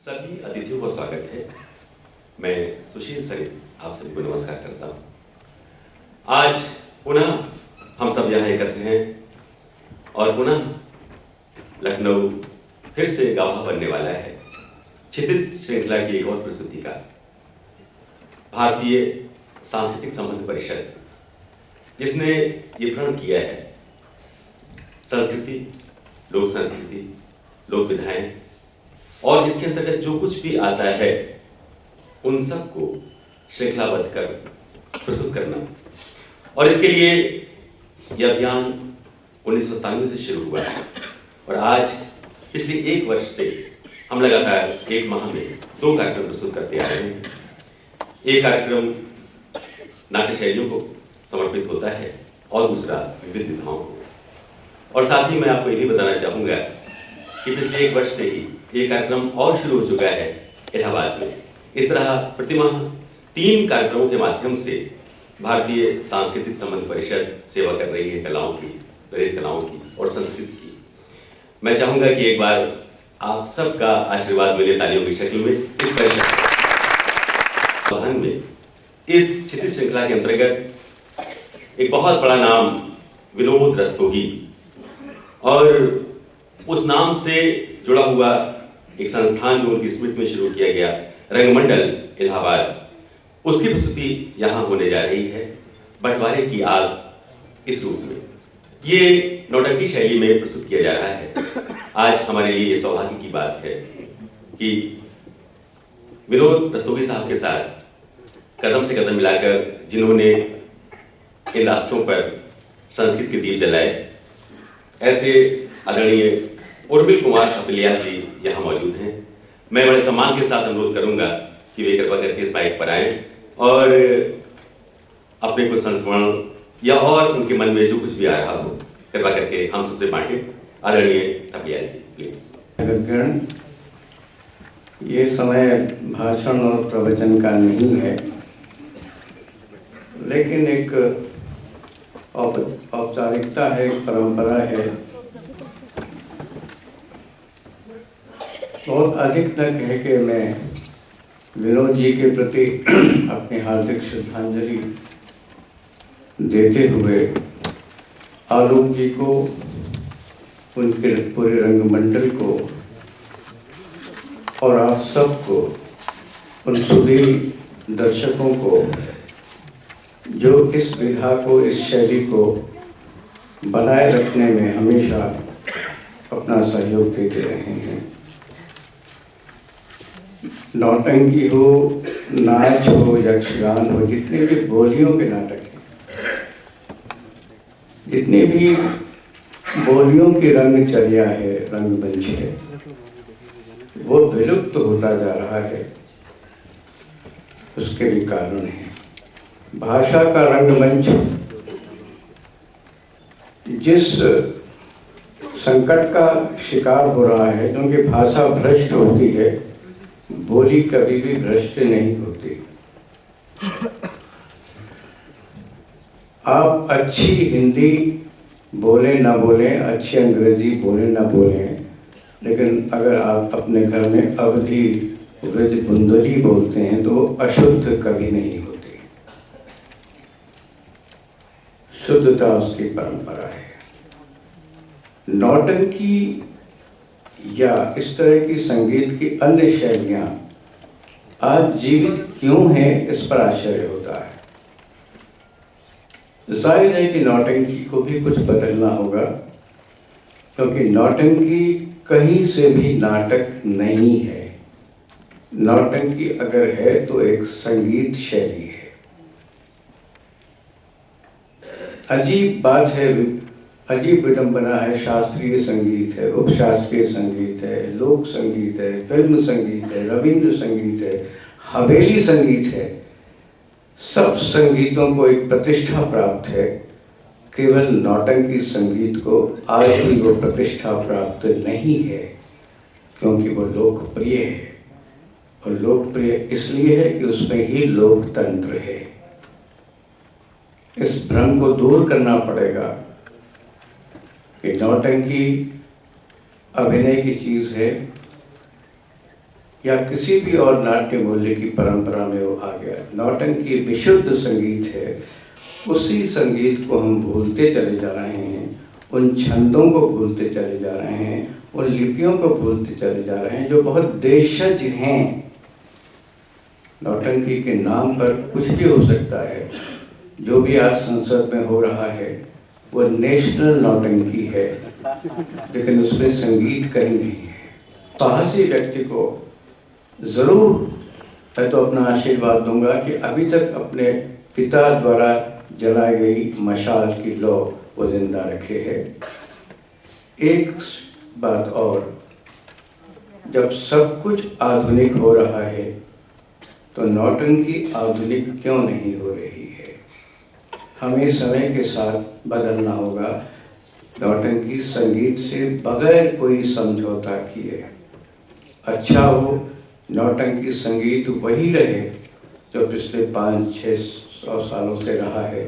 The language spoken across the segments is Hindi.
सभी अतिथियों को स्वागत है। मैं सुशील सरित आप सभी को नमस्कार करता हूँ। आज पुनः हम सब यहाँ एकत्र हैं और पुनः लखनऊ फिर से गवाह बनने वाला है क्षितिज श्रृंखला की एक और प्रस्तुति का। भारतीय सांस्कृतिक संबंध परिषद जिसने ये प्रण किया है संस्कृति, लोक संस्कृति, लोक विधाएं और इसके अंतर्गत जो कुछ भी आता है उन सबको श्रृंखलाबद्ध कर प्रस्तुत करना। और इसके लिए यह अभियान 1997 से शुरू हुआ है और आज पिछले एक वर्ष से हम लगातार एक माह में 2 कार्यक्रम प्रस्तुत करते आ रहे हैं। एक कार्यक्रम नाट्य शैलियों को समर्पित होता है और दूसरा विविध विधाओं को। और साथ ही मैं आपको ये भी बताना चाहूँगा कि पिछले एक वर्ष से ही ये कार्यक्रम और शुरू हो चुका है इलाहाबाद में। इस तरह प्रतिमाह 3 कार्यक्रमों के माध्यम से भारतीय सांस्कृतिक संबंध परिषद सेवा कर रही है कलाओं की, ललित कलाओं की और संस्कृति की। मैं चाहूँगा कि एक बार आप सबका आशीर्वाद मिले तालियों की शक्ल में इस परिषद में। इस क्षितिज श्रृंखला के अंतर्गत एक बहुत बड़ा नाम विनोद रस्तोगी और उस नाम से जुड़ा हुआ एक संस्थान जो उनकी स्मृति में शुरू किया गया रंगमंडल इलाहाबाद, उसकी प्रस्तुति यहाँ होने जा रही है बंटवारे की आग इस रूप में। ये नौटंकी शैली में प्रस्तुत किया जा रहा है। आज हमारे लिए ये सौभाग्य की बात है कि विनोद रस्तोगी साहब के साथ कदम से कदम मिलाकर जिन्होंने इन रास्तों पर संस्कृत के दीप जलाए, ऐसे आदरणीय उर्मिल कुमार कपिलिया जी यहाँ मौजूद हैं। मैं बड़े सम्मान के साथ अनुरोध करूंगा कि वे कृपा करके इस माइक पर आएं और अपने कुछ संस्मरण या और उनके मन में जो कुछ भी आ रहा हो कृपा करके हम सबसे बांटें। आदरणीय कपिलिया जी प्लीज। ये समय भाषण और प्रवचन का नहीं है, लेकिन एक औपचारिकता है, एक परंपरा है। बहुत अधिक न कह के मैं विनोद जी के प्रति अपनी हार्दिक श्रद्धांजलि देते हुए आलोक जी को, उनके पूरे रंगमंडल को और आप सबको, उन सुधीर दर्शकों को जो इस विधा को, इस शैली को बनाए रखने में हमेशा अपना सहयोग देते रहे हैं। नौटंकी हो, नाच हो, यक्षगान हो, जितने भी बोलियों के नाटक हैं, जितनी भी बोलियों की रंगचर्या है, रंगमंच है, वो विलुप्त होता जा रहा है। उसके भी कारण है। भाषा का रंगमंच जिस संकट का शिकार हो रहा है, क्योंकि भाषा भ्रष्ट होती है, बोली कभी भी भ्रष्ट नहीं होती। आप अच्छी हिंदी बोले ना बोले, अच्छी अंग्रेजी बोले ना बोले, लेकिन अगर आप अपने घर में अवधी ब्रज बुंदली बोलते हैं तो अशुद्ध कभी नहीं होती। शुद्धता उसकी परंपरा है। नौटंकी या इस तरह की संगीत की अन्य शैलियाँ आज जीवित क्यों हैं, इस पर आश्चर्य होता है। जाहिर है कि नौटंकी को भी कुछ बदलना होगा, क्योंकि नौटंकी कहीं से भी नाटक नहीं है। नौटंकी अगर है तो एक संगीत शैली है। अजीब बात है, अजीब विडंबना है। शास्त्रीय संगीत है, उपशास्त्रीय संगीत है, लोक संगीत है, फिल्म संगीत है, रविंद्र संगीत है, हवेली संगीत है। सब संगीतों को एक प्रतिष्ठा प्राप्त है। केवल नौटंकी संगीत को आज भी वो प्रतिष्ठा प्राप्त नहीं है, क्योंकि वो लोकप्रिय है। और लोकप्रिय इसलिए है कि उसमें ही लोकतंत्र है। इस भ्रम को दूर करना पड़ेगा कि नौटंकी अभिनय की चीज़ है, या किसी भी और नाट्य मूल्य की परंपरा में वो आ गया। नौटंकी विशुद्ध संगीत है। उसी संगीत को हम भूलते चले जा रहे हैं, उन छंदों को भूलते चले जा रहे हैं, उन लिपियों को भूलते चले जा रहे हैं जो बहुत देशज हैं। नौटंकी के नाम पर कुछ भी हो सकता है। जो भी आज संसद में हो रहा है वो नेशनल नौटंकी है, लेकिन उसमें संगीत कहीं नहीं है। साहसी व्यक्ति को ज़रूर मैं तो अपना आशीर्वाद दूंगा कि अभी तक अपने पिता द्वारा जलाई गई मशाल की लौ वो जिंदा रखे है। एक बात और, जब सब कुछ आधुनिक हो रहा है तो नौटंकी आधुनिक क्यों नहीं हो रही है? हमें समय के साथ बदलना होगा। नौटंकी संगीत से बगैर कोई समझौता किए अच्छा हो। नौटंकी संगीत वही रहे जो पिछले 500-600 सालों से रहा है,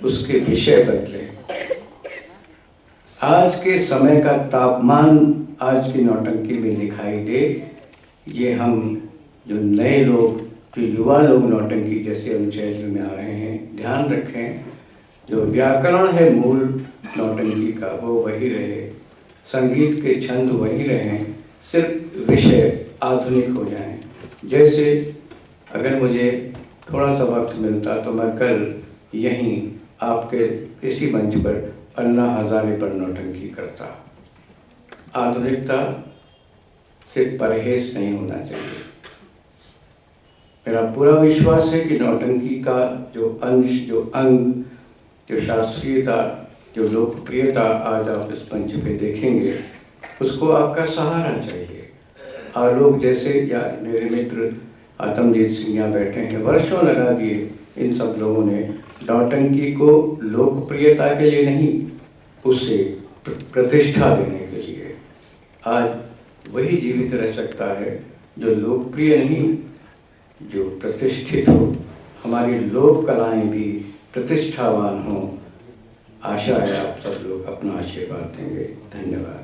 उसके विषय बदले। आज के समय का तापमान आज की नौटंकी में दिखाई दे। ये हम जो नए लोग, जो युवा लोग नौटंकी जैसे हम शैली में आ रहे हैं, ध्यान रखें जो व्याकरण है मूल नौटंकी का वो वही रहे, संगीत के छंद वही रहें, सिर्फ विषय आधुनिक हो जाएं। जैसे अगर मुझे थोड़ा सा वक्त मिलता तो मैं कल यहीं आपके इसी मंच पर अन्ना हजारे पर नौटंकी करता। आधुनिकता से परहेज नहीं होना चाहिए। मेरा पूरा विश्वास है कि नौटंकी का जो अंश, जो अंग, जो शास्त्रीयता, जो लोकप्रियता आज आप इस मंच पे देखेंगे, उसको आपका सहारा चाहिए। आलोक जैसे या मेरे मित्र आत्मजीत सिंह यहाँ बैठे हैं, वर्षों लगा दिए इन सब लोगों ने नौटंकी को लोकप्रियता के लिए नहीं, उससे प्रतिष्ठा देने के लिए। आज वही जीवित रह सकता है जो लोकप्रिय नहीं, जो प्रतिष्ठित हो। हमारी लोक कलाएं भी प्रतिष्ठावान हों। आशा है आप सब लोग अपना आशीर्वाद देंगे। धन्यवाद।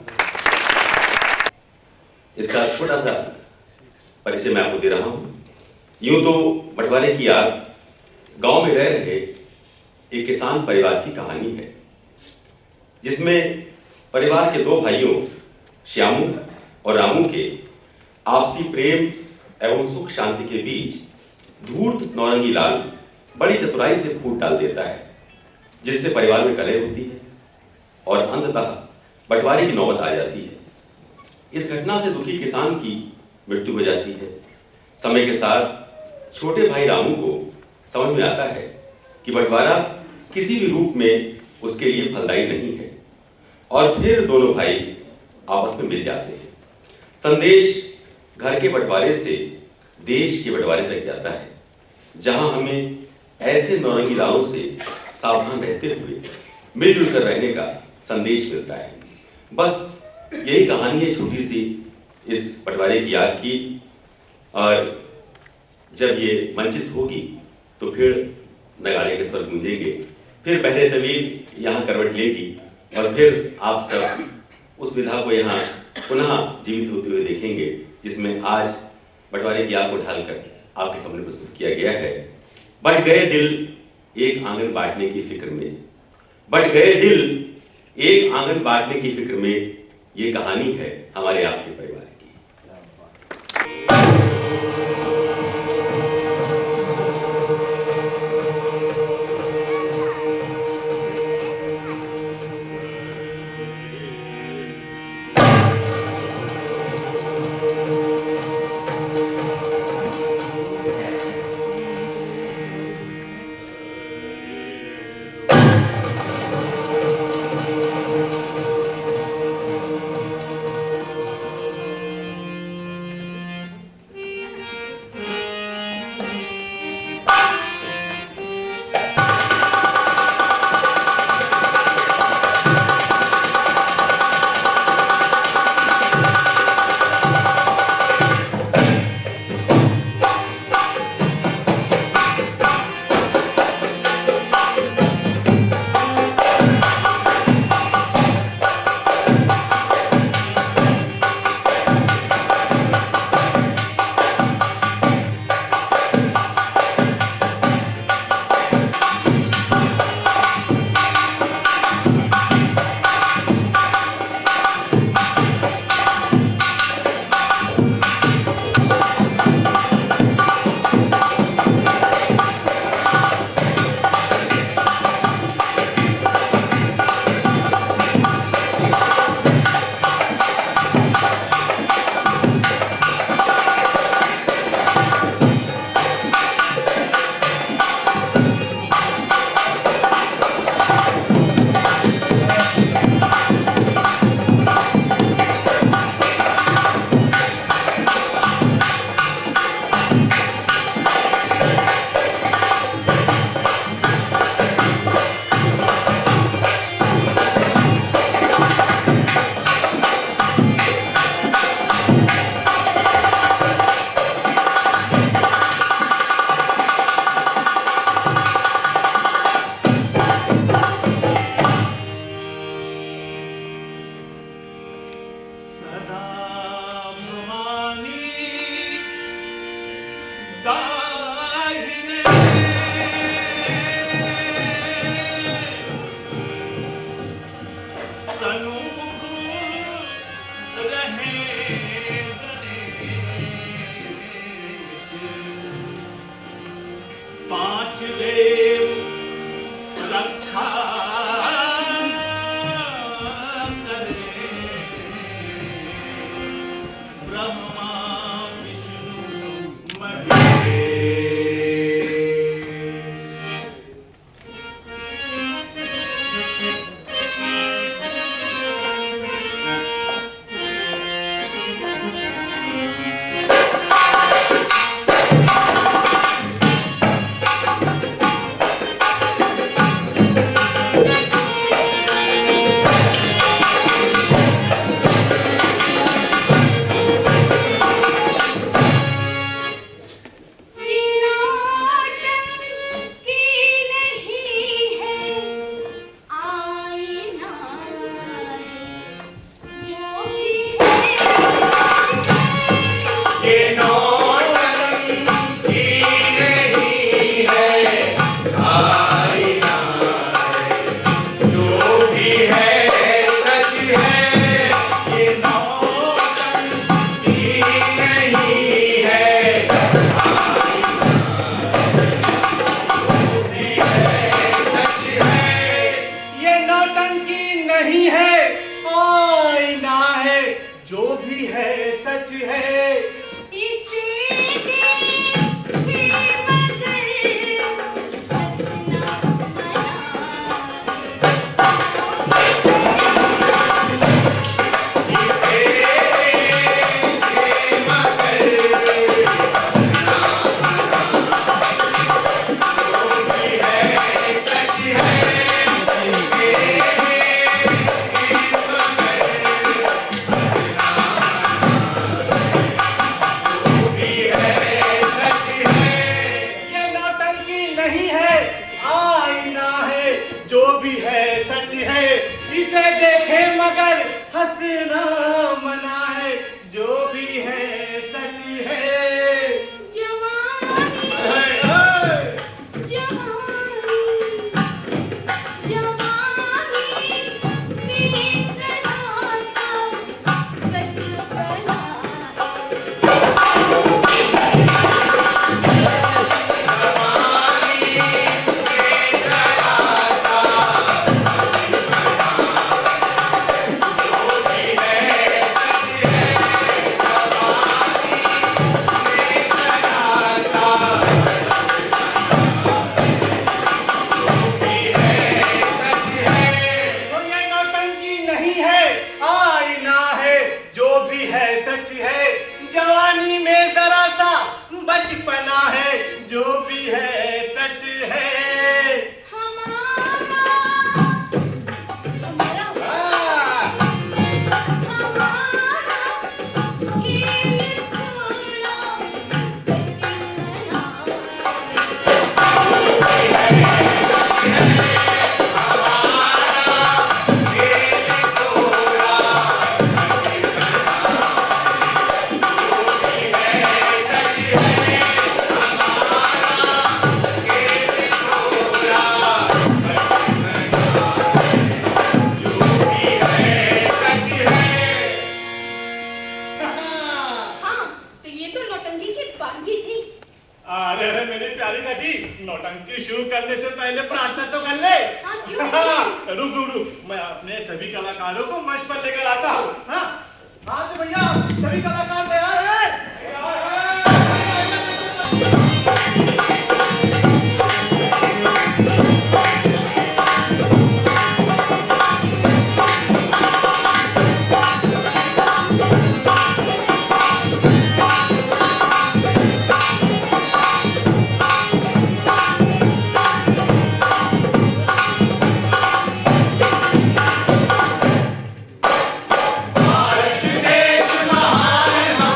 इसका छोटा सा परिचय मैं आपको दे रहा हूँ। यूं तो बंटवारे की याद गांव में रह रहे एक किसान परिवार की कहानी है, जिसमें परिवार के दो भाइयों श्यामू और रामू के आपसी प्रेम एवं सुख शांति के बीच धूर्त नौरंगी लाल बड़ी चतुराई से फूट डाल देता है, जिससे परिवार में कलह होती है और अंततः बंटवारे की नौबत आ जाती है। इस घटना से दुखी किसान की मृत्यु हो जाती है। समय के साथ छोटे भाई रामू को समझ में आता है कि बंटवारा किसी भी रूप में उसके लिए फलदायी नहीं है, और फिर दोनों भाई आपस में मिल जाते हैं। संदेश घर के बंटवारे से देश के बंटवारे तक जाता है, जहां हमें ऐसे नौरंगी लालों से सावधान रहते हुए मिलजुल कर रहने का संदेश मिलता है। बस यही कहानी है छोटी सी इस बंटवारे की याद की, और जब ये मंचित होगी तो फिर नगाड़े के स्वर गूंजेंगे, फिर बहरे तवील यहाँ करवट लेगी, और फिर आप सब उस विधा को यहाँ पुनः जीवित होते हुए देखेंगे, जिसमें आज बंटवारे की याद को ढालकर आपके सामने प्रस्तुत किया गया है। बट गए दिल एक आंगन बांटने की फिक्र में, बट गए दिल एक आंगन बांटने की फिक्र में, ये कहानी है हमारे आपके परिवार की। दाहिने सन्मुख रहे गणेश, पांच देव रक्षा करे, ब्रह्मा विष्णु नौटंकी शुरू करने से पहले प्रार्थना तो कर ले। हाँ, क्यों? रुक रुक रुक, मैं अपने सभी कलाकारों को मंच पर लेकर आता हूँ। हाँ हाँ तो भैया सभी कलाकार तैयार हैं? भारत देश महान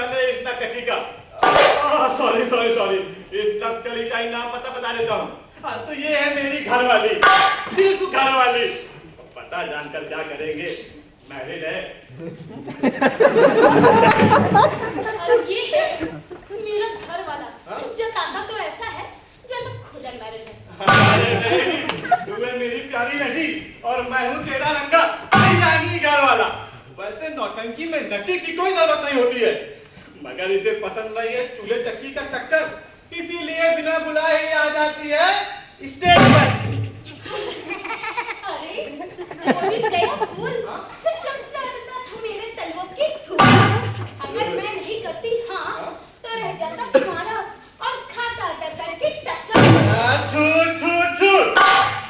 मैंने इस नर्तकी का सॉरी सॉरी सॉरी इस चली का ही नाम पता बता देता हूँ। तो ये है मेरी घरवाली, सिर्फ घरवाली। पता जानकर क्या करेंगे, मैरिड है। और ये है मेरा घर वाला, जताता तो ऐसा है जैसे खुद मैरिड है। अरे नहीं, तू है मेरी प्यारी लड़ी और मैं हूँ तेरा रंगा, यानी घर वाला। वैसे नौटंकी में नटी की कोई जरूरत नहीं होती है, मगर इसे पसंद नहीं है चूल्हे चक्की का चक्कर, इसीलिए बिना बुलाए ही आ जाती है स्टेज पर। अरे वो भी गया फूल जब चढ़ता था मेरे तलवों की धूल। अगर मैं नहीं करती हाँ तो रह जाता तुम्हारा और खाता डकर के टक्कर। छूट छूट छूट,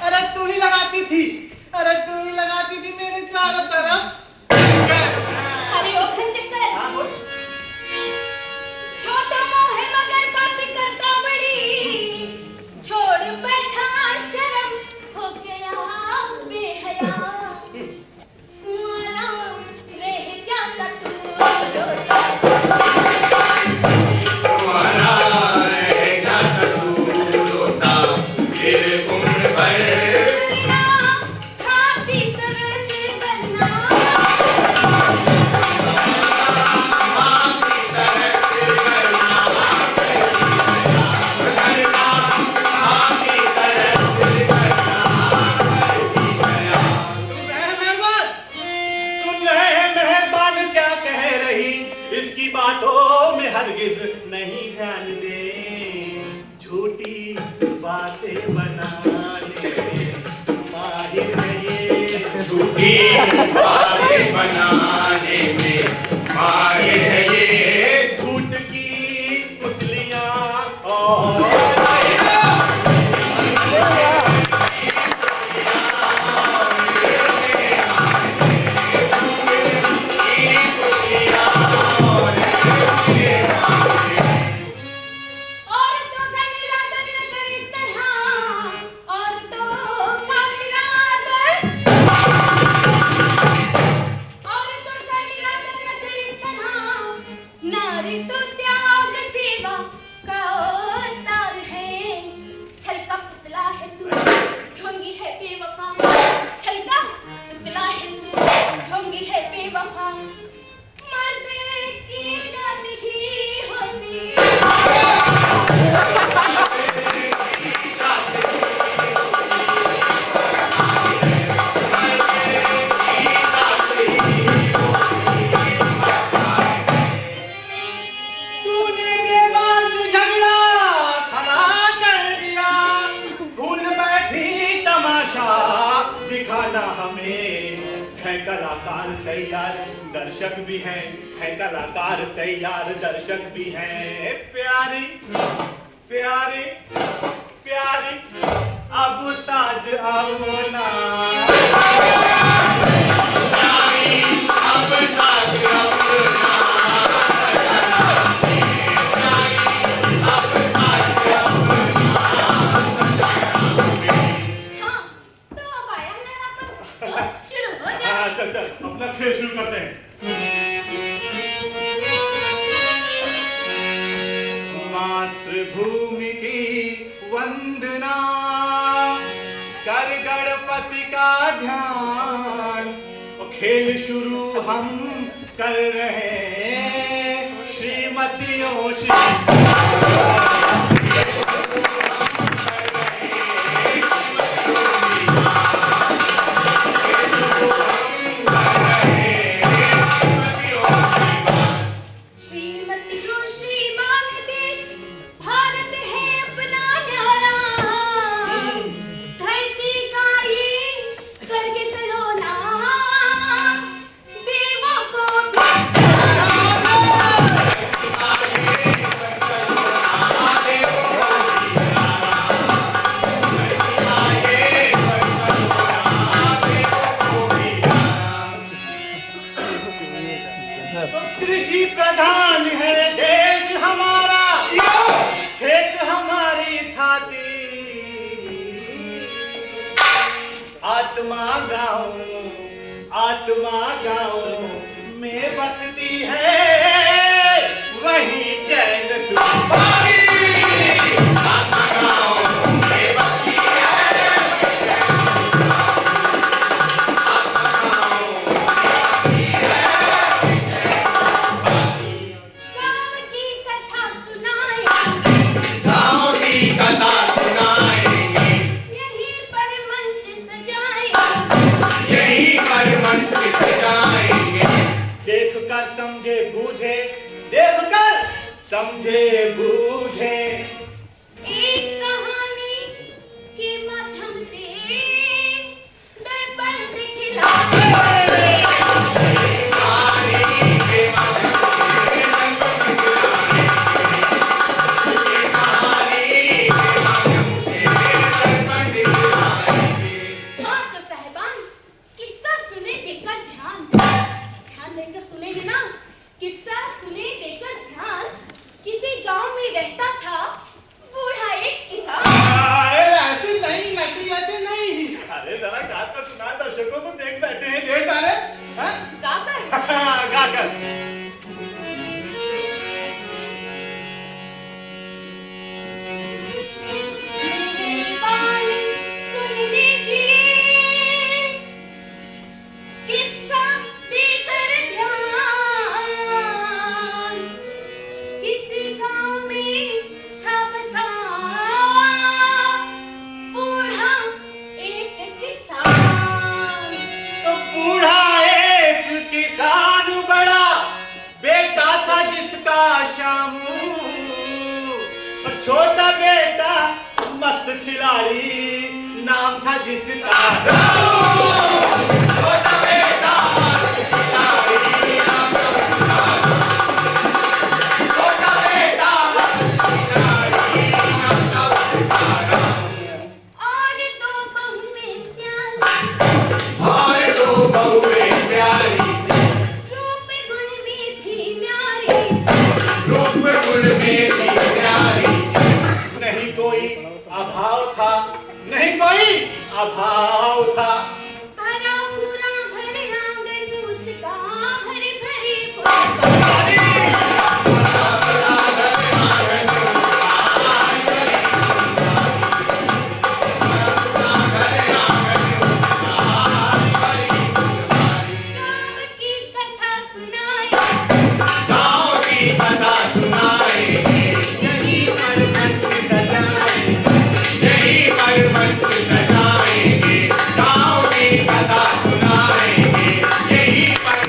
अरे तू ही लगाती थी, अरे तू ही लगाती थी मेरे चारों तरफ। अरे ओ खंचक्कर, छोटा मोह है मगर बात करता बड़ी, छोड़ बैठा शर्म हो गया बेहया, मुआरा रह जाता तू रोता, तुम्हारा रह जाता तू रोता मेरे उम्र भर। करना खाती तरस करना, इसकी बातों में हरगिज नहीं ध्यान दे, झूठी बातें बनाने में माहिर है ये, झूठी बातें बनाने में माहिर है ये। झूठ की पुतलियां और नारी तो त्याग सेवा का अवतार है, छल का पुतला है तू, ढोंगी है बेवफा, छल का पुतला है तू, ढोंगी है बेवफा, मर्द की जात ही होती। तूने बेबाक झगड़ा खड़ा कर दिया, भूल बैठी तमाशा दिखाना हमें, है कलाकार तैयार दर्शक भी हैं, है कलाकार तैयार दर्शक भी हैं। प्यारी प्यारी प्यारी अब साज आओ ना, अब साथ अपना हाँ तो अब आया मेरा पर, तो शुरू हो जा। हाँ, चल चल अपना खेल शुरू करते हैं। मातृभूमि की वंदना कर गणपति का ध्यान, और खेल शुरू हम कर रहे हैं श्रीमतियों श्री श्रीमतियों श्रीमान देश भारत है अपना न्यारा, धरती का ये स्वर्ग सलोना, देवों को कृषि प्रधान है देश हमारा, खेत हमारी थाती, आत्मा गाँव में बसती है, गाँव की कथा सुनाएंगे, यहीं पर मंच सजाएंगे, यहीं पर मंच सजाएंगे। देख कर समझे बूझे, देख कर समझे बूझे, एक कहानी के माध्यम से दर्पण दिखलाए, हाँ तो साहिबान, किस्सा सुने देकर ध्यान देकर सुनेंगे ना। किस्सा सुने देकर ध्यान। किसी गांव में रहता था बूढ़ा एक किसान। अरे ऐसे नहीं, वैसे नहीं। अरे जरा गाकर सुना, दर्शकों को देख बैठे हैं ढेर सारे। हाँ? गाकर गाकर। मेहरबानी सुन लीजिए, किस्सा देकर ध्यान। किसी गांव में था बसा बूढ़ा एक किसान। तो बूढ़ा एक किसान बड़ा बेटा था जिसका शामू, और छोटा बेटा मस्त खिलाड़ी नाम था जिसका रामू। छोटा बेटा मस्त खिलाड़ी नाम था जिसका रामू। छोटा बेटा मस्त खिलाड़ी नाम था जिसका रामू। और दो बहुएं प्यारी, और दो बहुएं प्यारी, रूप गुण में थी न्यारी। रूप गुण में थी प्यारी। नहीं कोई अभाव था, नहीं कोई अभाव था। भरा पूरा घर आंगन उसका, हरी भरी फूल। गाँव की कथा सुनाए, गाँव की कथा सुनाएंगे, यहीं पर मंच सजाएंगे, यहीं पर मंच सजाएंगे। गाँव की कथा सुनाएंगे, यहीं पर।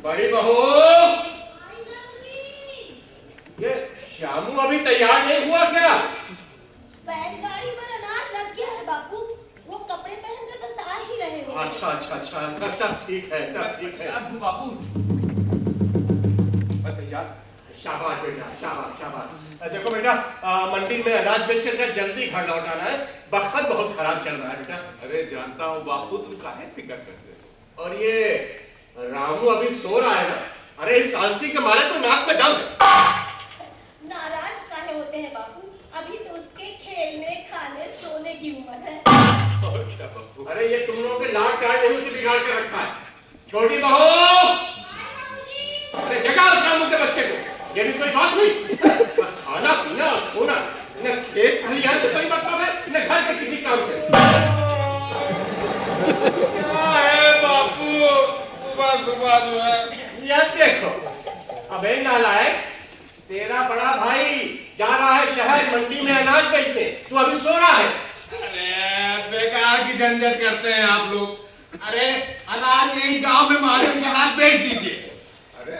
बड़ी बहू, ये श्यामू अभी तैयार नहीं हुआ क्या? बैलगाड़ी पर अनाज लग गया है बापू। वो कपड़े पहनकर बस आ ही रहे हो। अच्छा अच्छा अच्छा, तब ठीक है, तब ठीक है। बापू तैयार? शाबाश बेटा, शाबाश शाबाश। देखो बेटा, मंडी में अनाज बेच के जरा जल्दी घर लौटाना है, वक्त बहुत खराब चल रहा है बेटा। अरे जानता हूँ बापू, तुम काहे फिक्र करते हो? और ये रामू अभी सो रहा है ना? अरे इस आलसी के मारे तो नाक में दम है। नाराज काहे होते हैं बापू? अभी तो उसके खेलने खाने सोने की उम्र है। और क्या बापू? अरे ये तुम लोगों के लाड डाल ने उसे बिगाड़ के रखा है। छोटी बहू, अरे जगा उस रामू के बच्चे को। ये भी कोई बात हुई? खाना पीना और सोना, न खेत खलिहान से कोई मतलब है, न घर के किसी काम से। क्या है बापू, सुबह सुबह जो है? यह देखो, अबे नालायक, तेरा बड़ा भाई जा रहा है शहर मंडी में अनाज बेचने, तू अभी सो रहा है। अरे बेकार की झंझट करते हैं आप लोग। अरे अनाज यही गांव में मालूम के हाथ बेच दीजिए। अरे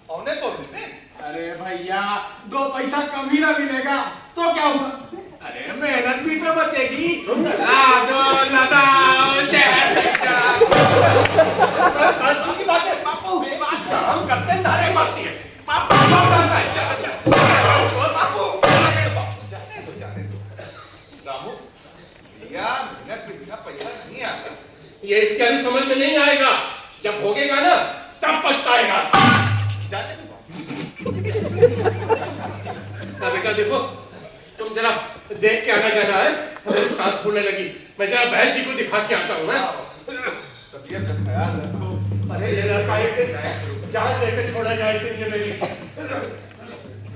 औने को मिलते? अरे भैया, 2 पैसा कम ही ना मिलेगा तो क्या हुआ? अरे मेहनत भी तो बचेगी। लाडो लदाओ शहर में जाओ। सांची की बात है बापू, बात हम करते हैं, नारे मारती है बापू। बात है, चल चल बापू, जाने दो रामू, भैया मेहनत पे बिना पैसा नहीं आता। ये इसके अभी समझ में नहीं आएगा, जब भोगेगा ना तब पछताएगा। जाने दो। बेटा देखो, तुम जरा देख के आना जाना है, मेरे साथ फूलने लगी। मैं जरा बहन जी को दिखा के आता हूँ ना। तबीयत का ख्याल रखो। अरे ये लड़का एक जान लेके छोड़ा जाए तुझे मेरी।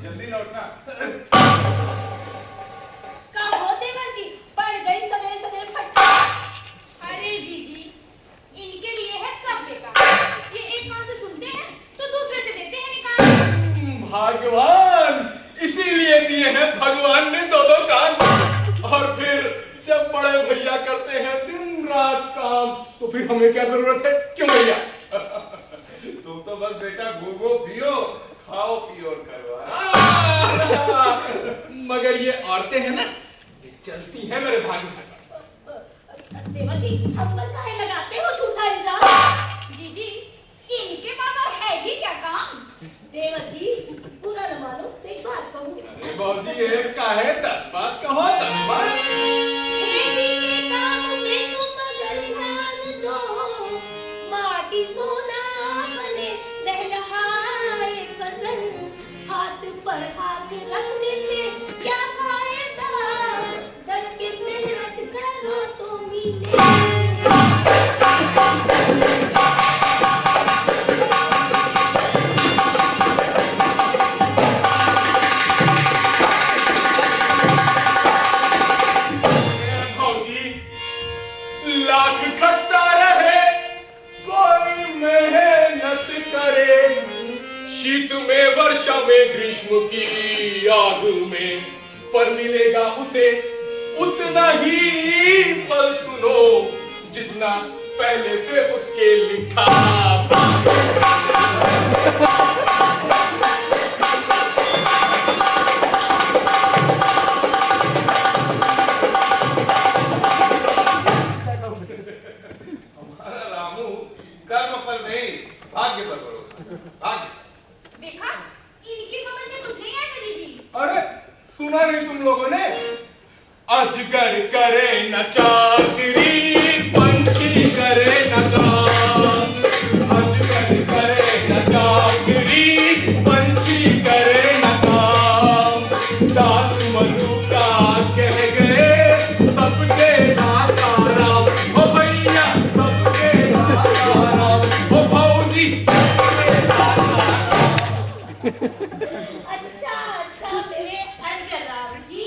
जल्दी लौटना। कब होते मर्जी पड़ गई सवेरे सवेरे फटका। अरे जीजी, इनके लिए है सब बेकार। ये एक कान से सुनते हैं तो दूसरे से देते हैं निकाल। भाग्यवान, इसीलिए हैं भगवान ने दो दो कान, और फिर जब बड़े भैया करते हैं दिन रात काम, तो फिर हमें क्या जरूरत है? क्यों भैया? तुम तो बस बेटा घूमो पियो, खाओ पियो और करो। मगर ये औरतें हैं ना, ये चलती हैं मेरे भाग्य। देवर जी, हम पर काहे लगाते हो झूठा इल्जाम? जीजी, इनके पास और है ही क्या काम? देवर जी, पूरा न मानो तो एक बात कहूँ। अरे बाबूजी, एक का है 10 बात कहो, 10 बात। खेती के काम में तुम अगर ध्यान दो, माटी सोना बने लहलहाए फसल, हाथ पर हाथ रखने से क्या फायदा, डट के मेहनत करो तो मिले। लाख खट्टा रहे, कोई मेहनत करे, शीत में वर्षा में ग्रीष्म की आग में, पर मिलेगा उसे उतना ही फल, सुनो जितना पहले से उसके लिखा था। कर्म पर नहीं, भाग्य पर भरोसा। भाग्य। देखा, इनकी समझ में कुछ नहीं आएगा जीजी। अरे सुना नहीं तुम लोगों ने? अजगर करे न चाकरी, पंछी करे न काम, अजगर करे न चाकरी, पंछी करे न काम, दास मनु का कह गए सबके दाता राम, ओ भैया सबके दाता राम, ओ भौजी सबके दाता राम। अच्छा अच्छा मेरे अर्घ राम जी,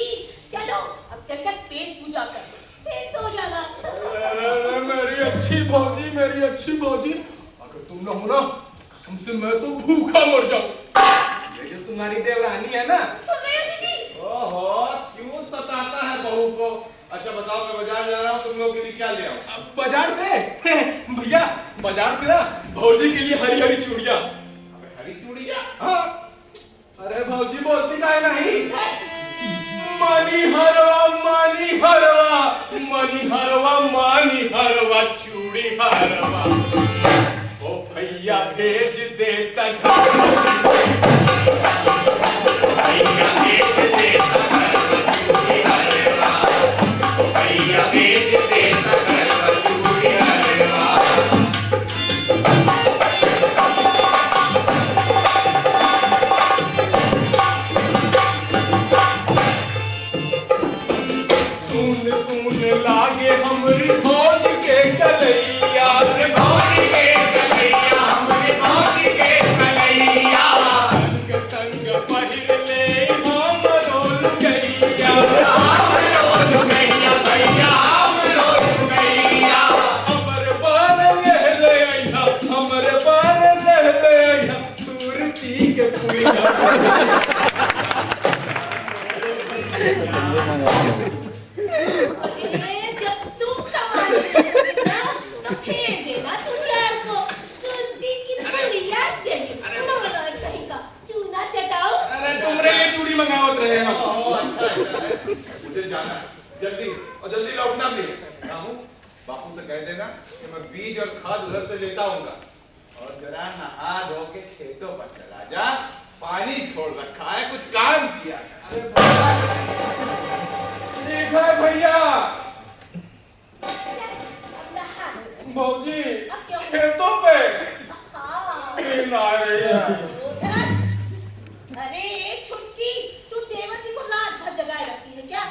चलो अब चलकर पेट पूजा कर लो, फिर सो जाना। अरे मेरी अच्छी भौजी, मेरी अच्छी भौजी, अगर तुम ना हो ना, कसम से मैं तो भूखा मर जाऊं। ये जो तुम्हारी देवरानी है ना, सुन रहे हो जीजी? ओहो, क्यों सताता है बहू को? अच्छा बताओ, मैं बाजार जा रहा हूँ, तुम लोगों के लिए क्या ले आऊं? अब बाजार से भैया, बाजार से ना भौजी के लिए हरी हरी चूड़ियां। अबे हरी चूड़ियां? हाँ, अरे भौजी बोलती काहे नहीं? मानी हरवा, मानी हरवा, मानी हरवा, मानी हरवा, चूड़ी हरवा, ओ भैया भेज दे तक, भैया भेज दे तक, चूड़ी हरवा, ओ भैया भेज दे तक, चूड़ी हरवा। सुन सुन लागे हमरी भौज के कलैया, रे भौज के कलैया, हमरी भौज के कलैया, संग संग पहिर ले हमरो लुगैया, हमरो लुगैया भैया, हमरो लुगैया, हमर बार ले आइहा, हमर बार ले आइहा, सुरती के पुइया। अरे जब तुम सामान लेते ना, तो फेर देना चुड़ियार को, सुनती की बढ़िया चाहिए, उन्होंने सही का चूना चटाओ। अरे तुमरे लिए चूड़ी मंगावत रहे हम। मुझे जाना है, जल्दी और जल्दी लौटना भी है। रामू, बापू से कह देना कि मैं बीज और खाद उधर से लेता आऊंगा, और जरा नहा धो के खेतों पर चला जा, पानी छोड़ रखा है, कुछ काम किया है। ठीक है भैया। भौजी खेतों पे हाँ। तीन आ रही है। अरे छुटकी, तू देवर जी को रात भर जगाए रखती है क्या?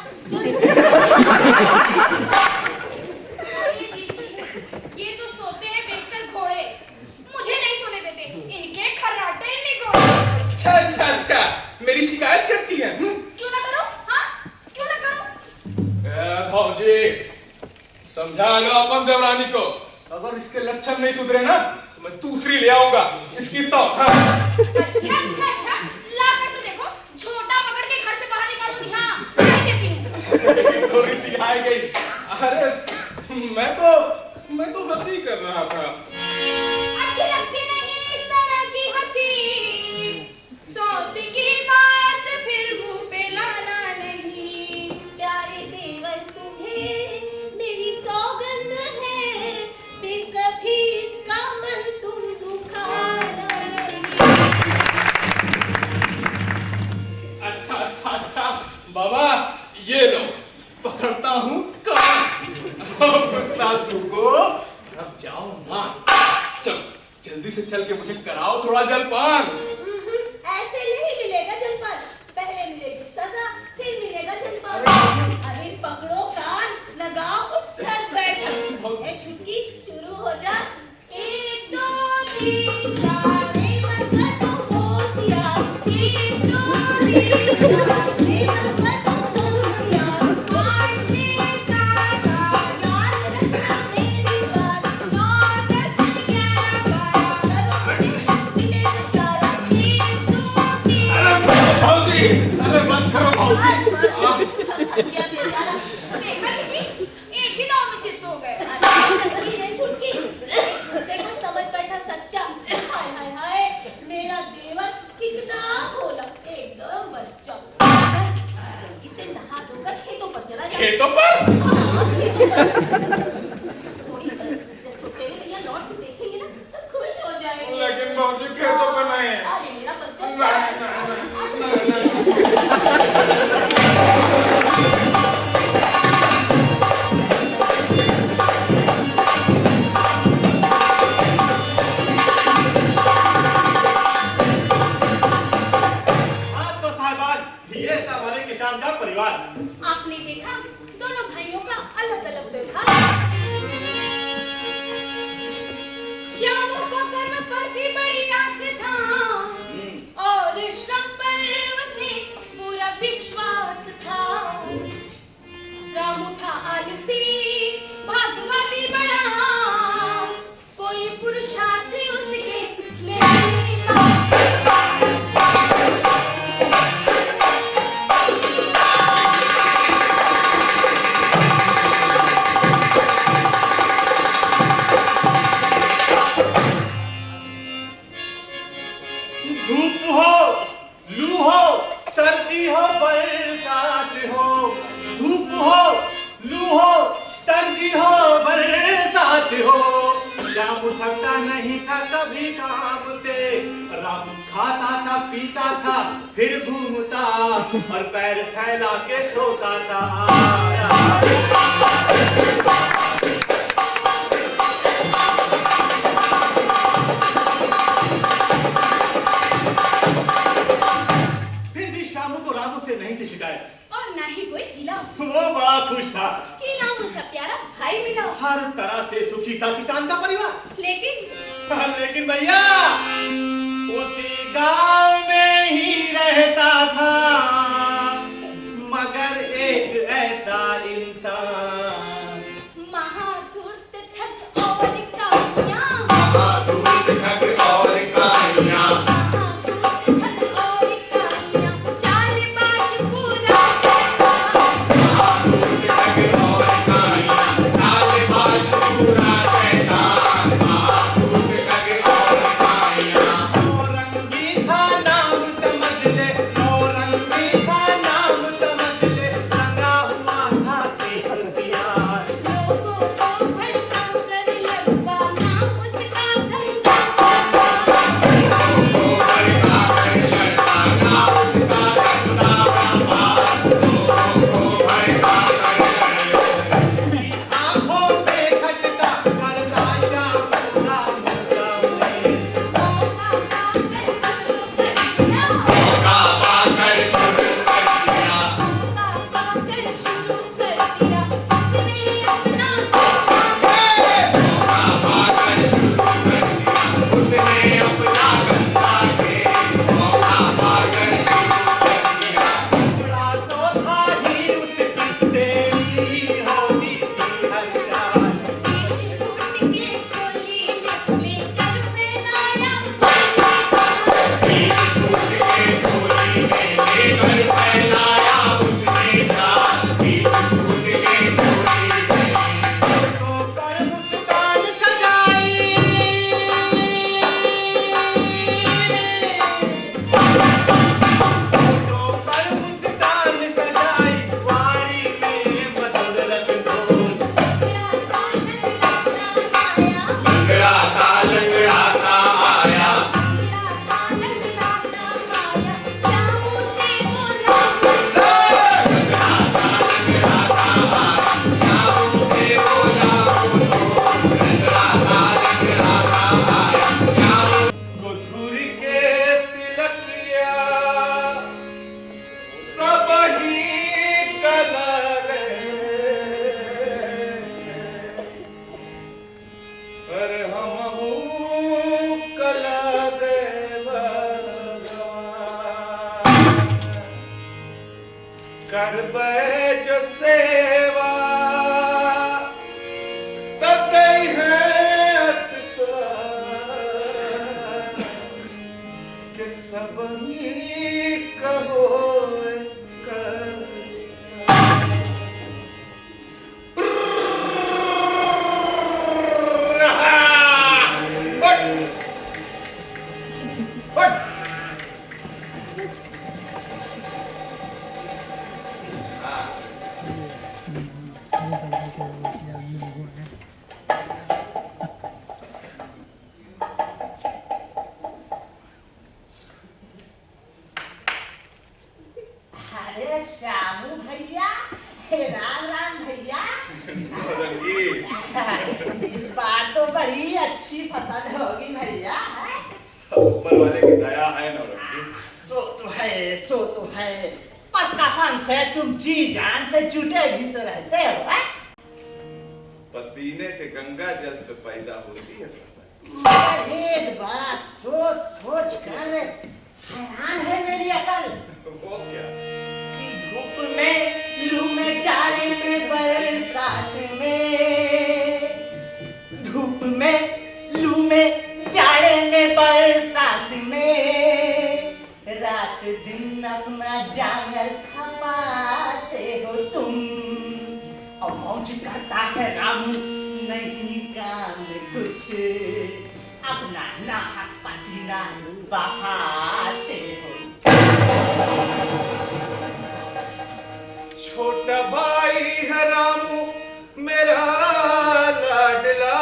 अरे जीजी, ये तो सोते हैं बेचकर घोड़े, मुझे नहीं सोने देते, इनके खर्राटे निगोड़े। अच्छा अच्छा अच्छा, मेरी शिकायत करती है? क्यों ना करो? हाँ, क्यों ना करो? भौजी समझा लो अपन देवरानी को, अगर इसके लक्षण नहीं सुधरे ना तो मैं दूसरी ले आऊंगा, इसकी सौत। अच्छा अच्छा अच्छा, ला कर तो देखो, छोटा पकड़ के घर से बाहर निकाल दूंगी। आई गई। अरे मैं तो हंसी कर रहा था। अच्छी लगती नहीं इस तरह की हंसी, सौत की बात फिर मुंह पे लाना नहीं। प्यारे देवर तुम्हें मेरी सौगंध है, फिर कभी इसका मन तुम दुखाना नहीं। अच्छा बाबा, ये लो पकड़ता हूँ साधु को। अब जाओ ना, चलो जल्दी से चल के मुझे कराओ थोड़ा जलपान। ऐसे नहीं मिलेगा जलपान, पहले मिलेगी सजा, फिर मिलेगा जलपान। अरे पकड़ो कान, लगाओ उठक बैठक। ए छुटकी शुरू हो जा। 1 2 3 4 1 2 3 4 अरे बस करो भाऊजी। देखा दीदी, एक ही दाव में चित्त हो गए। छुटकी देखो समझ बैठा सच्चा। हाय हाय हाय, मेरा देवर कितना भोला, एकदम बच्चा। जल्दी से नहा धोकर खेतों पर चला जा। खेतों पर? हाँ, खेतों पर। थोड़ी जब तेरे भैया लौट के देखेंगे ना तो खुश हो जाएंगे। लेकिन भाऊजी खेतों पर नहीं है। अरे मेरा बच्चा आपने देखा दोनों भाइयों का अलग अलग व्यवहार। श्याम को कर्म पर भी बड़ी आस था और श्रम पर उसे पूरा विश्वास था। रामू था आलसी, भागवती बड़ा, कोई पुरुषार्थ उसके नहीं पाया। धूप हो, लू हो, सर्दी हो, बरसात हो। धूप हो, लू हो, सर्दी हो, बरसात हो। श्याम थकता नहीं था कभी काम से, राम खाता था पीता था फिर घूमता और पैर फैला के सोता था। नहीं थी शिकायत और ना ही कोई हिला। वो बड़ा खुश था कि रामू सा प्यारा भाई मिला। हर तरह से सुखी था किसान का परिवार। लेकिन भैया उसी गांव में ही रहता था मगर एक ऐसा इंसान महाधूर्त ठग और काइयां, महाधूर्त ठग और काइयां, रंगी था नाम समझ करबे जो सेवा तब गई है के सबनी कहो कर अरे श्यामू भैया, राम राम भैया। इस बार तो बड़ी अच्छी फसल होगी भैया। सब ऊपर वाले की दया है नौरंगी। सो तो है। पर कसम से तुम जी जान से जुटे भी तो रहते हो। पसीने के गंगा जल से पैदा होती है फसल। मगर एक बात सोच सोच कर हैरान है मेरी अकल। वो क्या? कि धूप में, लू में, जाड़े में, बरसात में, धूप में, लू में, जाड़े में, बरसात में, रात दिन अपना जांगर खपाते हो तुम। और मौज करता है राम, नहीं काम कुछ, अपना नाहक पसीना बहाते हो। छोटा भाई है रामू मेरा लाडला,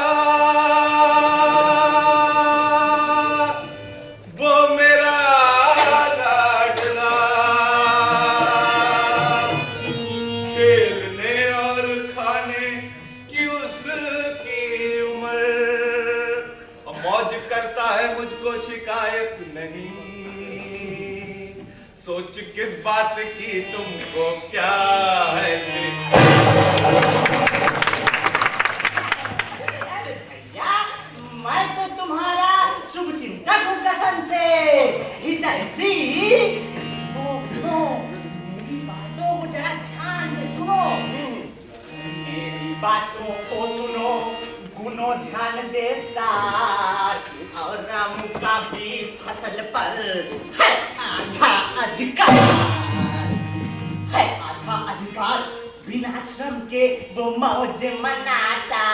वो मेरा लाडला, खेलने और खाने की उसकी उम्र, मौज करता है मुझको शिकायत नहीं। सोच किस बात की तुमको क्या है? अरे भैया, मैं तो तुम्हारा शुभ चिंतक हूँ कसम से। इधर सी सुनो, मेरी बातों को जरा ध्यान से सुनो। मेरी बातों को सुनो, गुनो ध्यान दे साथ। और रामू का भी फसल पर है आधा अधिकार, है आधा अधिकार। बिना श्रम के वो मौज मनाता,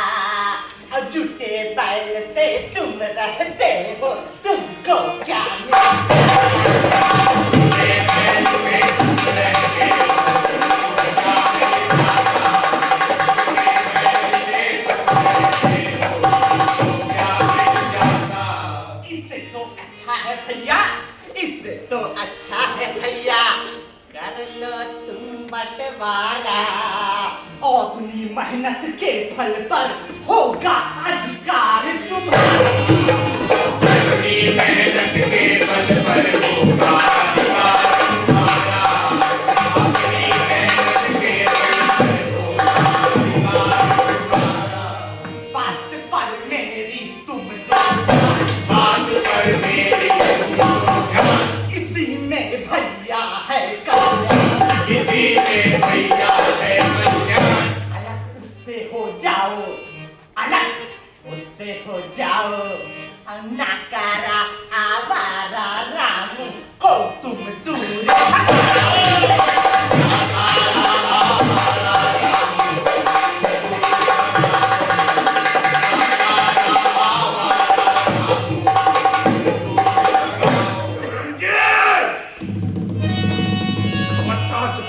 और झूठे बैल से तुम रहते हो, तुमको क्या भैया, इससे तो अच्छा है भैया, कर लो तुम बंटवारा, और अपनी मेहनत के फल पर होगा अधिकार तुम्हारा। अपनी मेहनत के फल पर होगा अधिकार तुम्हारा, अपनी मेहनत के फल पर होगा अधिकार तुम्हारा। बात पर मेरी तुम दो ध्यान, बात पर मेरी तुम दो ध्यान, इसी में भैया है कल्याण, इसी में भैया है कल्याण। अलग उससे हो जाओ, अलग उससे हो जाओ, नकारा आवारा राम को तुम दूर हटाओ।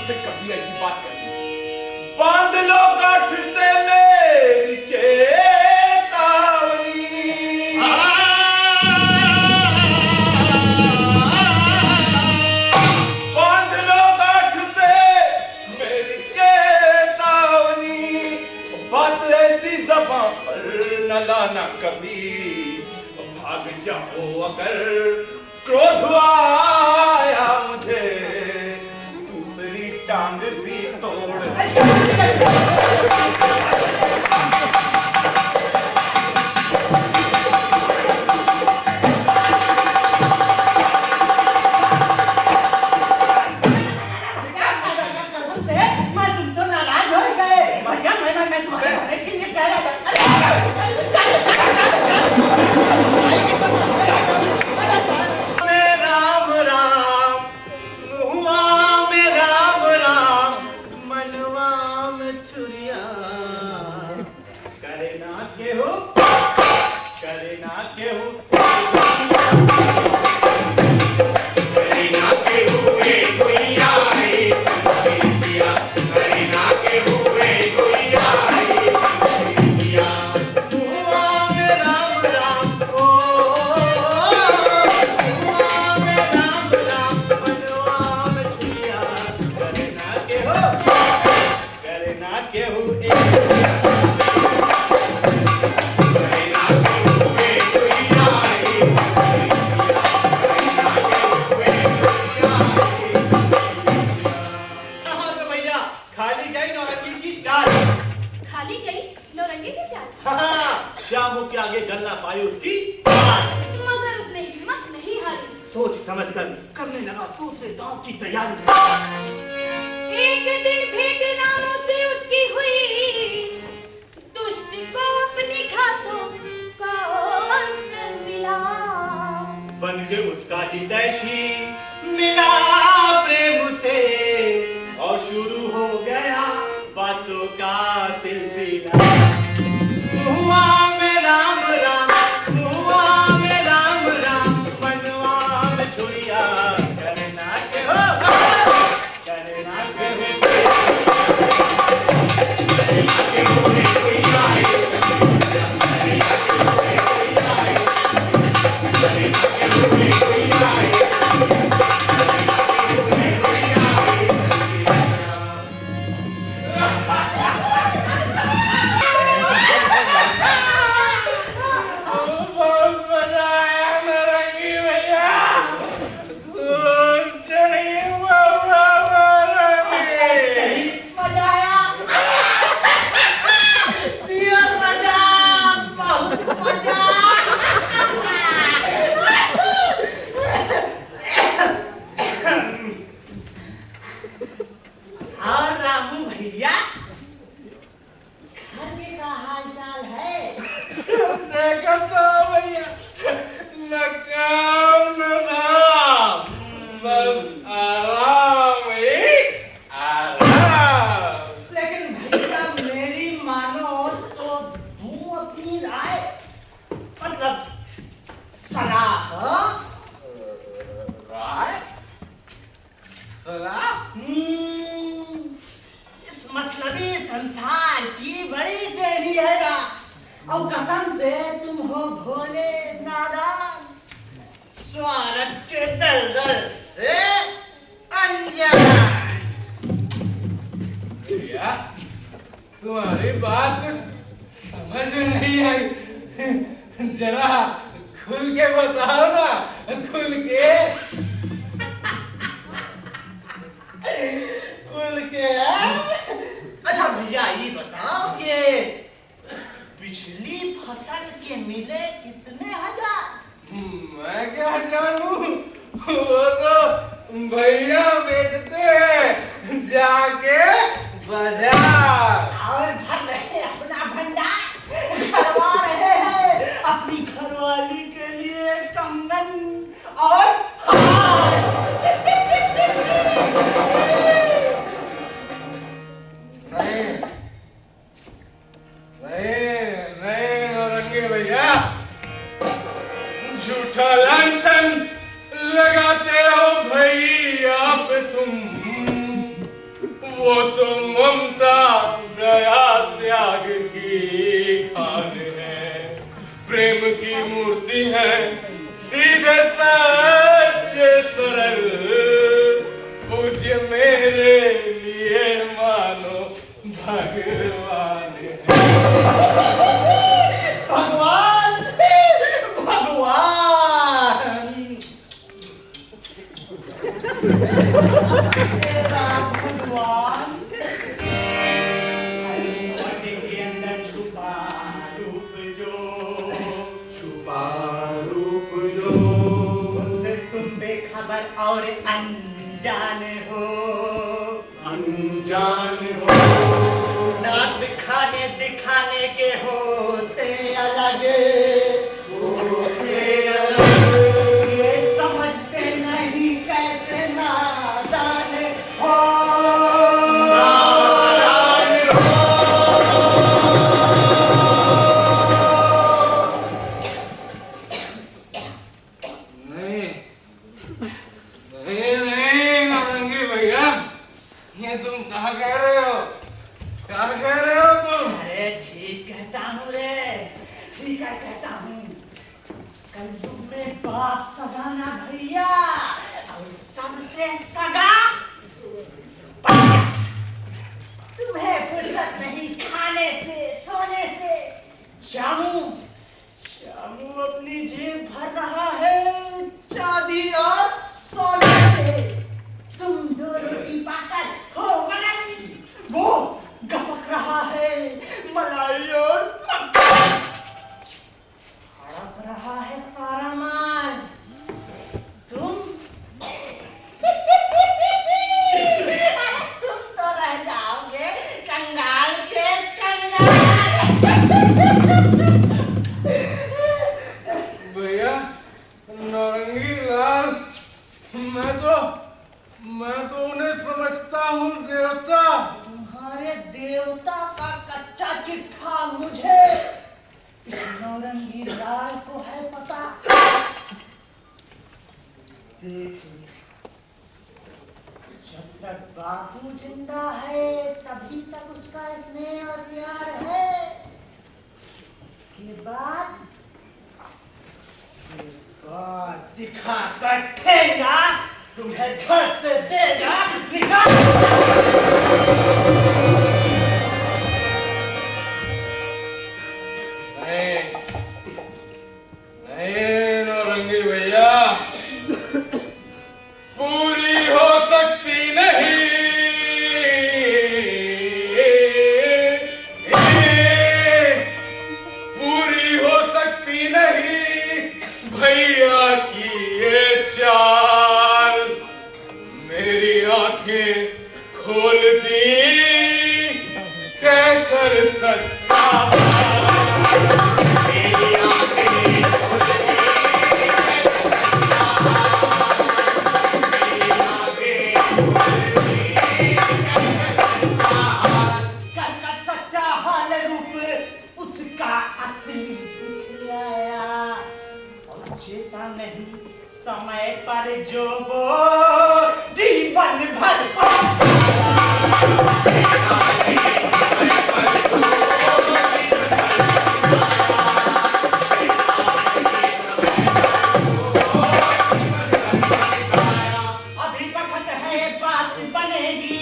कभी ऐसी बात करनी, बांध लो गांठ से मेरी चेतावनी, बांध लो गांठ से मेरी चेतावनी, बात ऐसी ज़बान पर न लाना कभी, भाग जाओ अगर क्रोध आया मुझे, दूसरी टांग भी तोड़ समझकर करने लगा दूसरे दांव की तैयारी। एक दिन भेंट नामों से उसकी हुई, दुष्ट को अपने घातों का अस्त्र मिला। बन के उसका हितैषी मिला प्रेम से, और शुरू हो गया बातों का सिलसिला। हुआ में राम राम, हुआ में राम राम, मनवा में छुइया करना के हो, करना के हो। इस मतलबी संसार की बड़ी टेढ़ी है ना, और कसम से तुम हो भोले नादान, स्वार्थ के दलदल से अनजान। भैया तुम्हारी बात कुछ समझ में नहीं आई, जरा खुल के बताओ ना, खुल के। खुल के? अच्छा भैया ये बताओ कि पिछली फसल के मिले कितने हजार? मैं क्या जानूं, वो तो भैया बेचते हैं जाके बाजार। और भर रहे अपना भंडार, करवा रहे हैं अपनी घरवाली के लिए कंगन और हार। नहीं नौरंगी भैया, झूठा लांछन लगाते हो भैया पे तुम। वो तो ममता दया त्याग की खान है, प्रेम की मूर्ति है, सीधे सच्चे सरल, पूज्य मेरे लिए मानो भगवान है। भगवान भगवान तेरा भगवान हरि के अंदर छुपा रूप जो उससे तुम बेखबर और अनजान हो। दांत दिखाने के होते अलग, ये समझते नहीं कैसे नादान हो। नहीं नौरंगी भैया, ये तुम कहाँ कह रहे हो, क्या कह रहे हो तुम? अरे ठीक कहता हूँ रे, ठीक है कहता हूँ। कलयुग में बाप सगा ना भैया, और सबसे सगा भैया। तुम्हें फुर्सत नहीं खाने से सोने से। श्यामू अपनी जेब भर रहा है चांदी और सोने से। तुम दो रोटी पाकर हो मगन, वो गपक रहा है मलाई और मक्खन। हड़प रहा है सारा माल, तुम तक बापू जिंदा है तभी तक उसका स्नेह और प्यार है। उसके बाद दिखा बैठेगा, तुम्हें घर से देगा निकाल। नहीं नौरंगी भैया, पूरी हो सकती नहीं, पूरी हो सकती नहीं भैया की ये चाल। मेरी आंखें खोल दी कहकर सच्चा, मेरी आंखें खोल दी कहकर सच्चा हाल रूप उसका असली दिखलाया। और चेता नहीं समय पर जो वो जीवन भर अभी वक्त है बात बनेगी,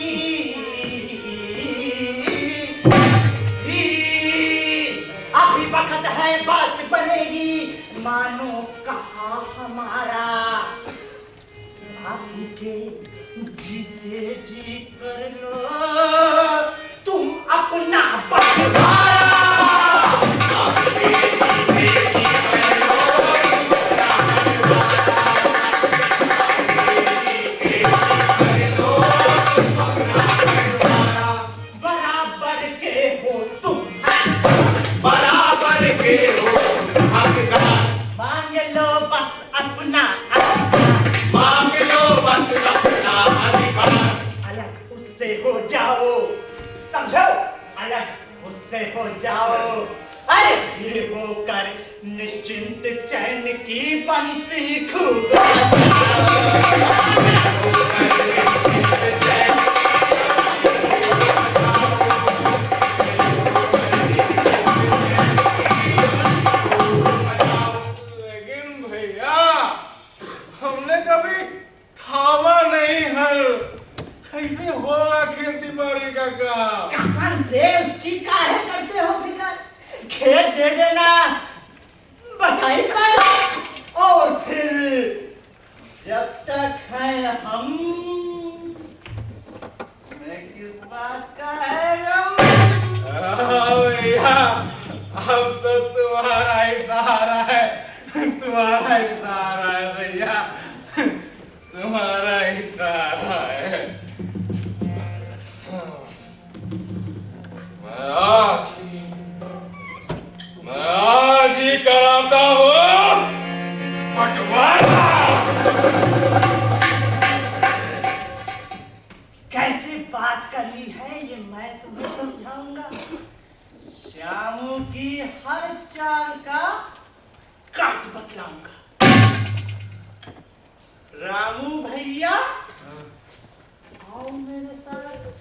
अभी वक्त है बात बनेगी। मानो कहा हमारा बापू के जीते जी कर लो तुम अपना बंटवारा। बराबर के हो तुम, बराबर के हो हकदार, मांग लो बस अपना मांग लो बस अपना अधिकार। अलग उससे हो जाओ, समझो, अलग उससे हो जाओ। अरे फिर होकर निश्चिंत चैन की बंसी खूब लेकिन भैया हमने कभी थामा नहीं हल, कैसे होगा खेती बाड़ी का काम? कसम से उसकी काहे करते हो फिकर? खेत दे देना बटाई पर, और फिर जब तक है हम, मैं किस बात का है गम? भैया अब तो तुम्हारा ही सहारा है, तुम्हारा ही सहारा है भैया, तुम्हारा ही सहारा है। मैं आज ही कराता हूँ बंटवारा। कैसे बात कर ली है ये मैं तुम्हें समझाऊंगा। श्यामू की हर चाल का काट बतलाऊंगा। रामू भैया आओ मेरे साथ।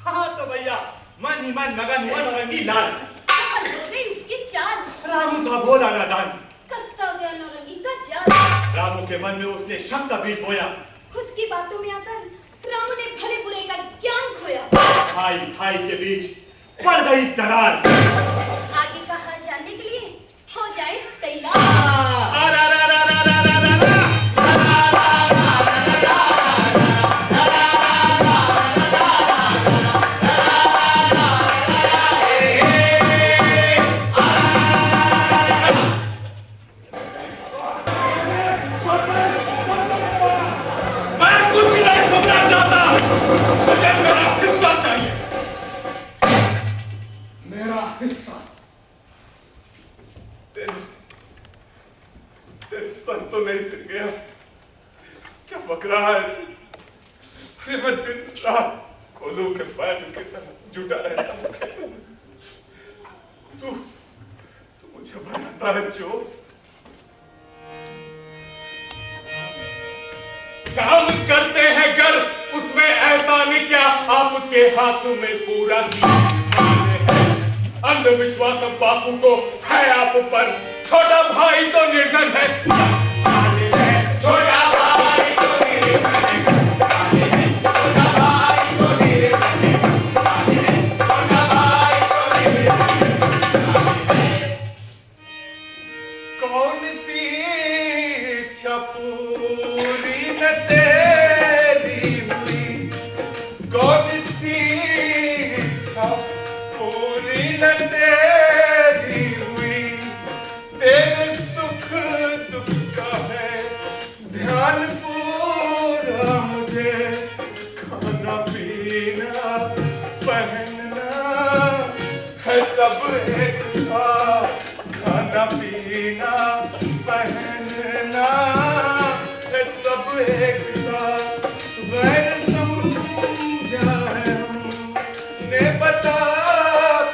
हाँ तो भैया मन ही मन मगन हुआ नौरंगी लाल। कमल हो गई उसकी चाल, रामू था भोला नादान, कसता गया नौरंगी का जाल। रामू के मन में उसने शक का बीज बोया। उसकी बातों में आकर रामू ने भले बुरे का ज्ञान खोया। भाई भाई के बीच पड़ गई दरार। आगे का हाल जानने के लिए हो जाए तैयार। मैं कुछ नहीं सुनना चाहता। दिन रात कोलू के बैल की तरह जुटा रहता हूँ खेतों में। तू मुझे बताता है जो काम करते हैं घर उसमें ऐसा नहीं क्या आपके हाथ में पूरा अंधविश्वास बापू को है आप पर, छोटा भाई तो निर्धन है, छोटा भाई तो निर्धन है, छोटा भाई तो निर्धन है, छोटा भाई तो निर्धन है। कौन सी इच्छा पूरी न तेरी हुई, कौन सी इच्छा पूरी न तेरी हुई, तेरे सुख दुख का है ध्यान पूरा मुझे, खाना पीना पहनना है सब एक था, खाना पीना पहनना है सब एक था, गैर समझा है हमने बता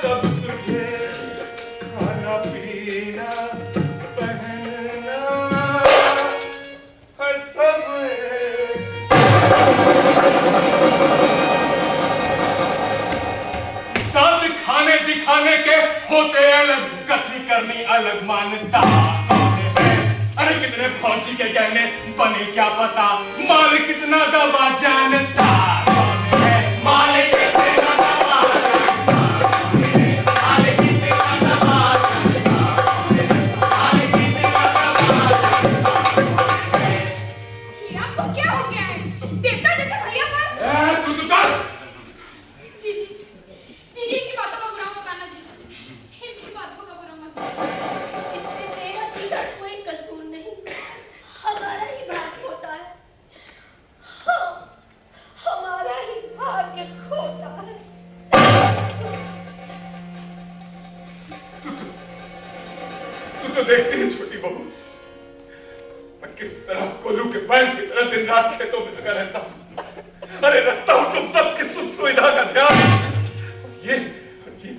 कब तुझे, खाना पीना पहनना है सब एक। दांत खाने दिखाने के होते अलग, कथनी करनी अलग मान्यता है। अरे कितने फौजी के गहने बने क्या पता, माल कितना दबा जानता है, माल कितना दबा जानता है, माल कितना दबा जानता है, माल कितना दबा जानता है। ये आपको क्या हो गया है? देवता जैसे भैया पर तू चुप कर। जी की बातों का बुरा मत मानना जी, इनकी बातों का बुरा मत मानना। इसमें तेरा जी का कोई कसूर नहीं, हमारा ही भाग खोटा है, हमारा ही भाग्य खोटा है। तू तो देखती है छोटी बहू, मैं किस तरह कोलू के बैल की तरह दिन रात खेतों में लगा रहता हूँ। अरे रखता हूँ तुम सबकी सुख सुविधा का ध्यान, ये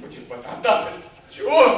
मुझे बताता है चोर।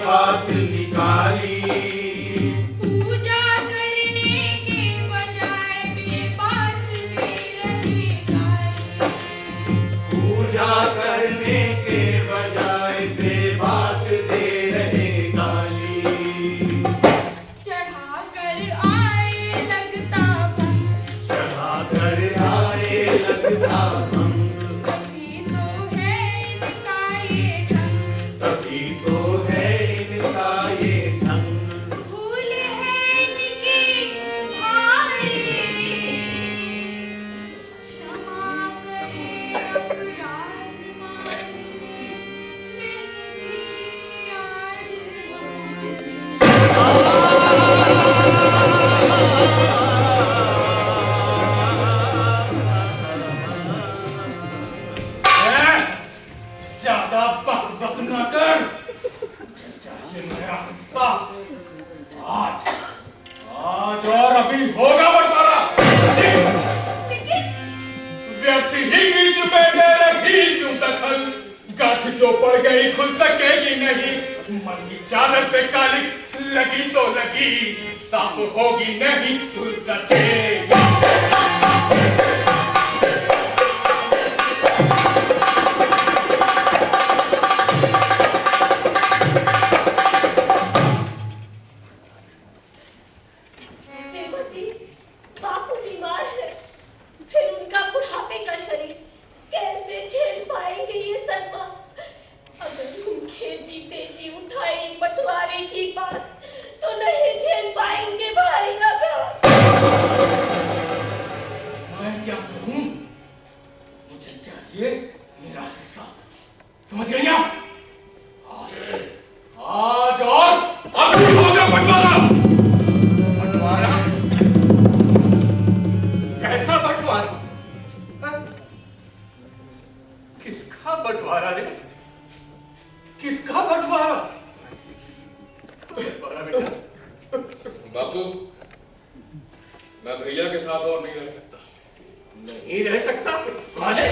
बात निकाली, पूजा करने के बजाय बेबात दे रहे गाली, पूजा करने के बजाय बेबात दे रहे गाली, चढ़ा कर आए लगता भंग, चढ़ा कर आए लगता भंग, तभी तो है इनका ये ढंग, तभी तो भूल है इनकी भारी, क्षमा करे अपराध मान ले, फिर थी आज ज्यादा बक बक न कर, ये मेरा हिस्सा आज और अभी होगा बंटवारा। व्यर्थ ही बीच में दे रही क्यों दखल, गांठ जो पड़ गई खुल सकेगी नहीं, मन की चादर पे कालिक लगी सो लगी, साफ होगी नहीं धुल सकेगी। बापू भी बटवारे का शरीर कैसे झेल पाएंगे ये सदमा। अगर उनके जीते जी उठाई बटवारे की बात तो नहीं झेल पाएंगे भारी आघात। मैं क्या करूं? मुझे चाहिए मेरा हिस्सा, समझ गई आप? आज और अभी होगा बंटवारा। बंटवारा? कैसा बंटवारा? किसका बंटवारा है? किसका बंटवारा? बंटवारा बेटा? बापू, मैं भैया के साथ और नहीं रह सकता। नहीं रह सकता? माने?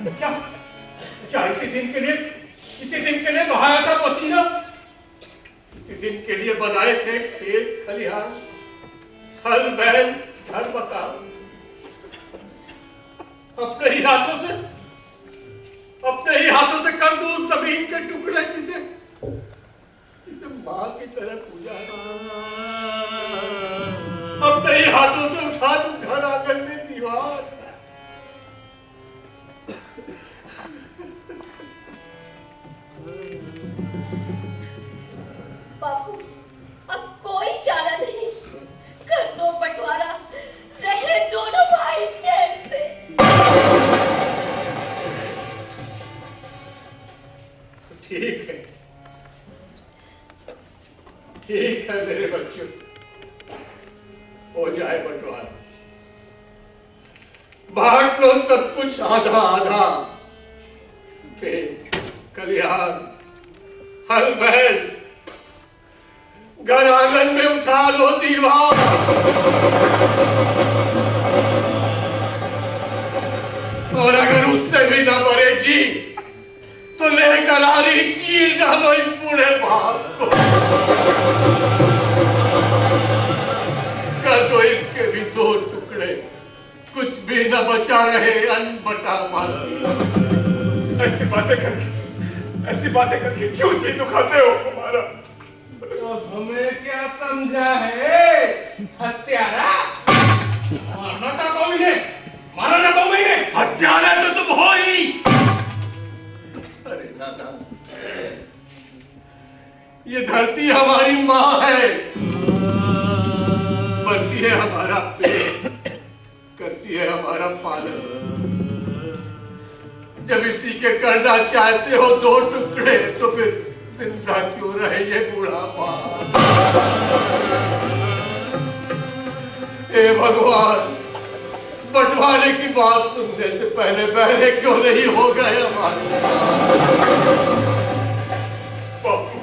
क्या क्या इसी दिन के लिए बहाया था पसीना? इसी दिन के लिए बनाए थे खेत खलिहान, हल बैल, घर मकान। अपने ही हाथों से कर दूं उस जमीन के टुकड़े जिसे मां की तरह पूजा है। अपने ही हाथों से उठा दूं घर आंगन में दीवार। बापू, अब कोई चारा नहीं, कर दो बंटवारा, रहे दोनों भाई चैन से। ठीक है मेरे बच्चों, हो जाए बंटवारा। बांट लो सब कुछ आधा आधा। खेत खलिहान, हल बैल, घर आंगन में उठा लो दीवार। और अगर उससे भी ना मरे जी तो लेकर आरी चीर डालो इस बूढ़े बाप को। कर दो इसके भी दो टुकड़े, कुछ भी न बचा रहे अन्न बटा माती। ऐसी बातें करके क्यों जी दुखाते हो हमारा? तो हमें क्या समझा है हत्यारा? मारना चाहता हूं इन्हें, मारना चाहता हूं इन्हें। हत्यारा तो तुम हो ही। अरे नाना, ये धरती हमारी माँ है, बनती है हमारा पेट, करती है हमारा पालन। जब इसी के करना चाहते हो दो टुकड़े तो फिर जिंदा क्यों रहे ये बूढ़ापा? हे भगवान, बंटवारे की बात सुनने से पहले बहरे क्यों नहीं हो गए हमारे? बापू,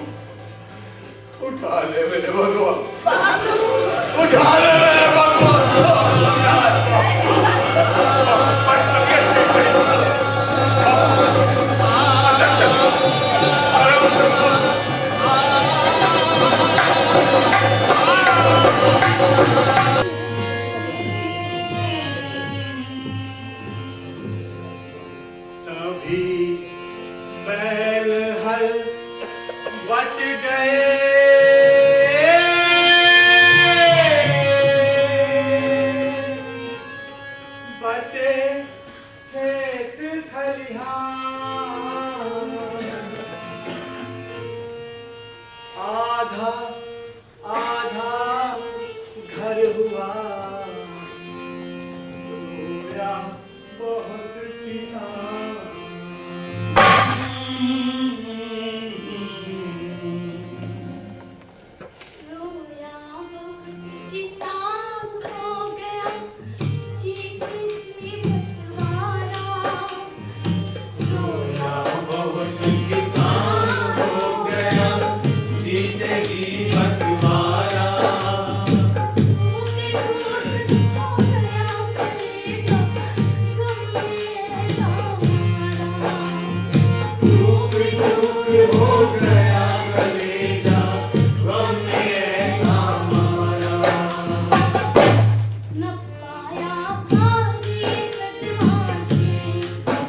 उठा ले मेरे भगवान, उठा ले मेरे भगवान। सभी बैल हल बट गए, बटे खेत खलिहान, आधा आधा घर हुआ, रोया बहुत किसान। रोया किसान हो गया, जीत जी बंटवारा। रोया बहुत किसान हो गया, जीते जी बंटवारा। टूट टूट हो गया कलेजा, गम में ऐसा मारा। टूट टूट हो गया कलेजा, गम ने ऐसा मारा। न पाया भारी सदमा झेल,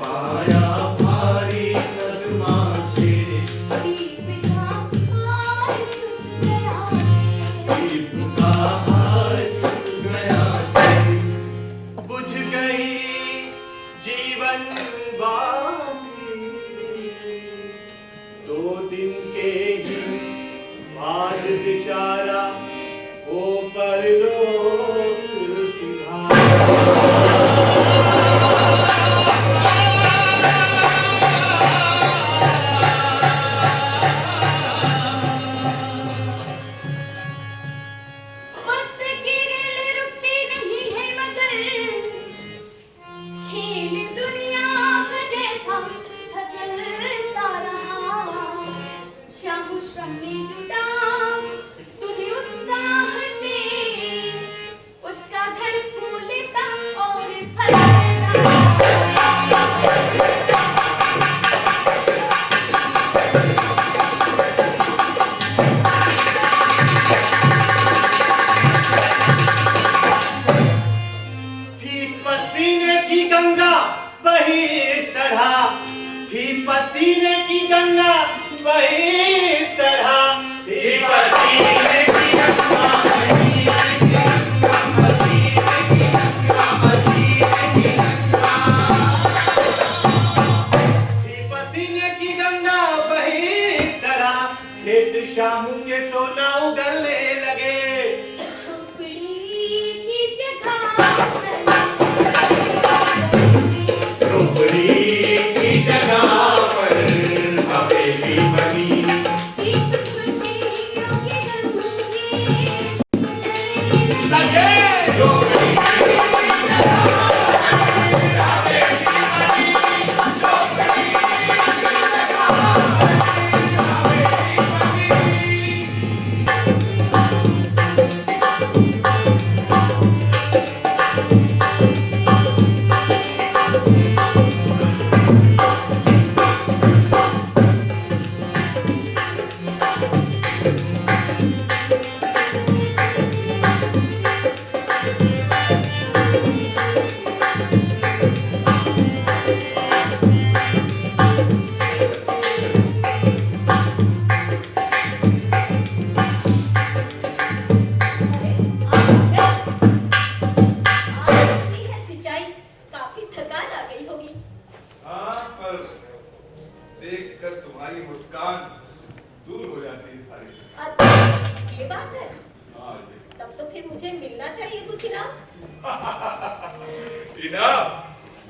पाया भारी सदमा झेल, दीप का हार चुक गया है। दीप का हार चुक गया है। बुझ गई की गंगा बही इस तरह, थी पसीने की गंगा बही इस तरह, थी पसीने की गंगा बही इस तरह, खेत शाम के सोना उगलने लगे। झोपड़ी की जगह झोपड़ी की जगह पर हवेली बनी, दीप खुशियों के रंगे लगे। झोपड़ी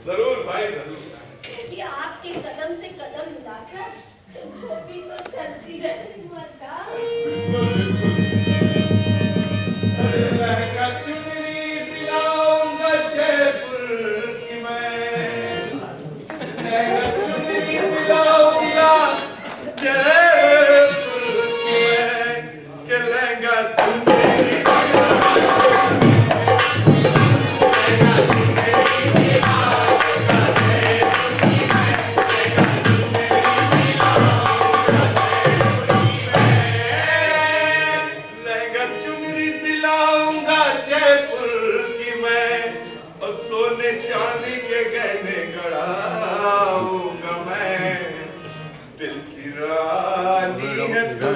जरूर भाई जरूर। कि आपके कदम से कदम मिलाकर वो भी तो चलती है लहंगा चुनरी दिलाऊंगा जयपुर की मैं, लहंगा चुनरी दिलाऊंगा जयपुर की मैं, कि लहंगा चुनरी चांदी के गहने गढ़ाऊंगा मैं, दिल की रानी है तू,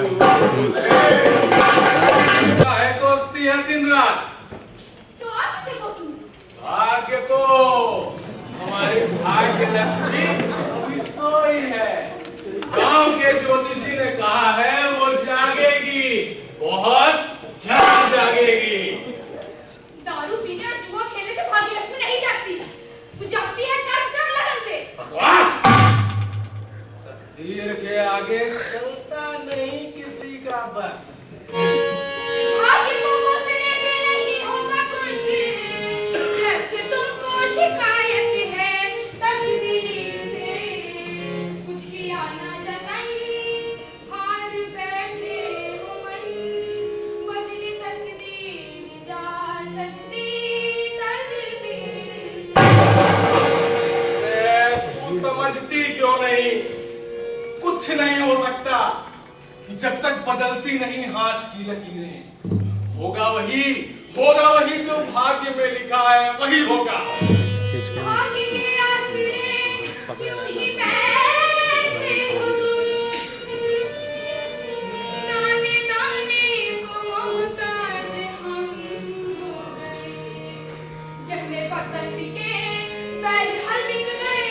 है दोस्ती है दिन रात। तो आप किसे दोस्तूं? भाग्य को, हमारी भाग्य लक्ष्मी अभी सोई है। गांव के ज्योतिषी ने कहा है वो जागेगी, बहुत जल्द जागेगी। दारू पीने और जुआ खेलने से भाग्य लक्ष्मी नहीं जागती, वो जागती है कर्म जब लगन से। तकदीर के आगे चलता नहीं किसी का बस। भाग्य को कोसने से नहीं होगा कुछ, जब तुमको शिकायत है तकदीर से, कुछ किया ना जतन, हार बैठे हो मन, बदली तकदीर जा सकती तदबीर से। तू समझती क्यों नहीं? कुछ नहीं हो सकता जब तक बदलती नहीं हाथ की लकीरें। होगा वही जो भाग्य में लिखा है वही होगा। भाग्य के आसरे यूं ही बैठे हो तुम, दाने दाने को मोहताज हम हो गए, जन्मे पतन के बैल हल बिक गए,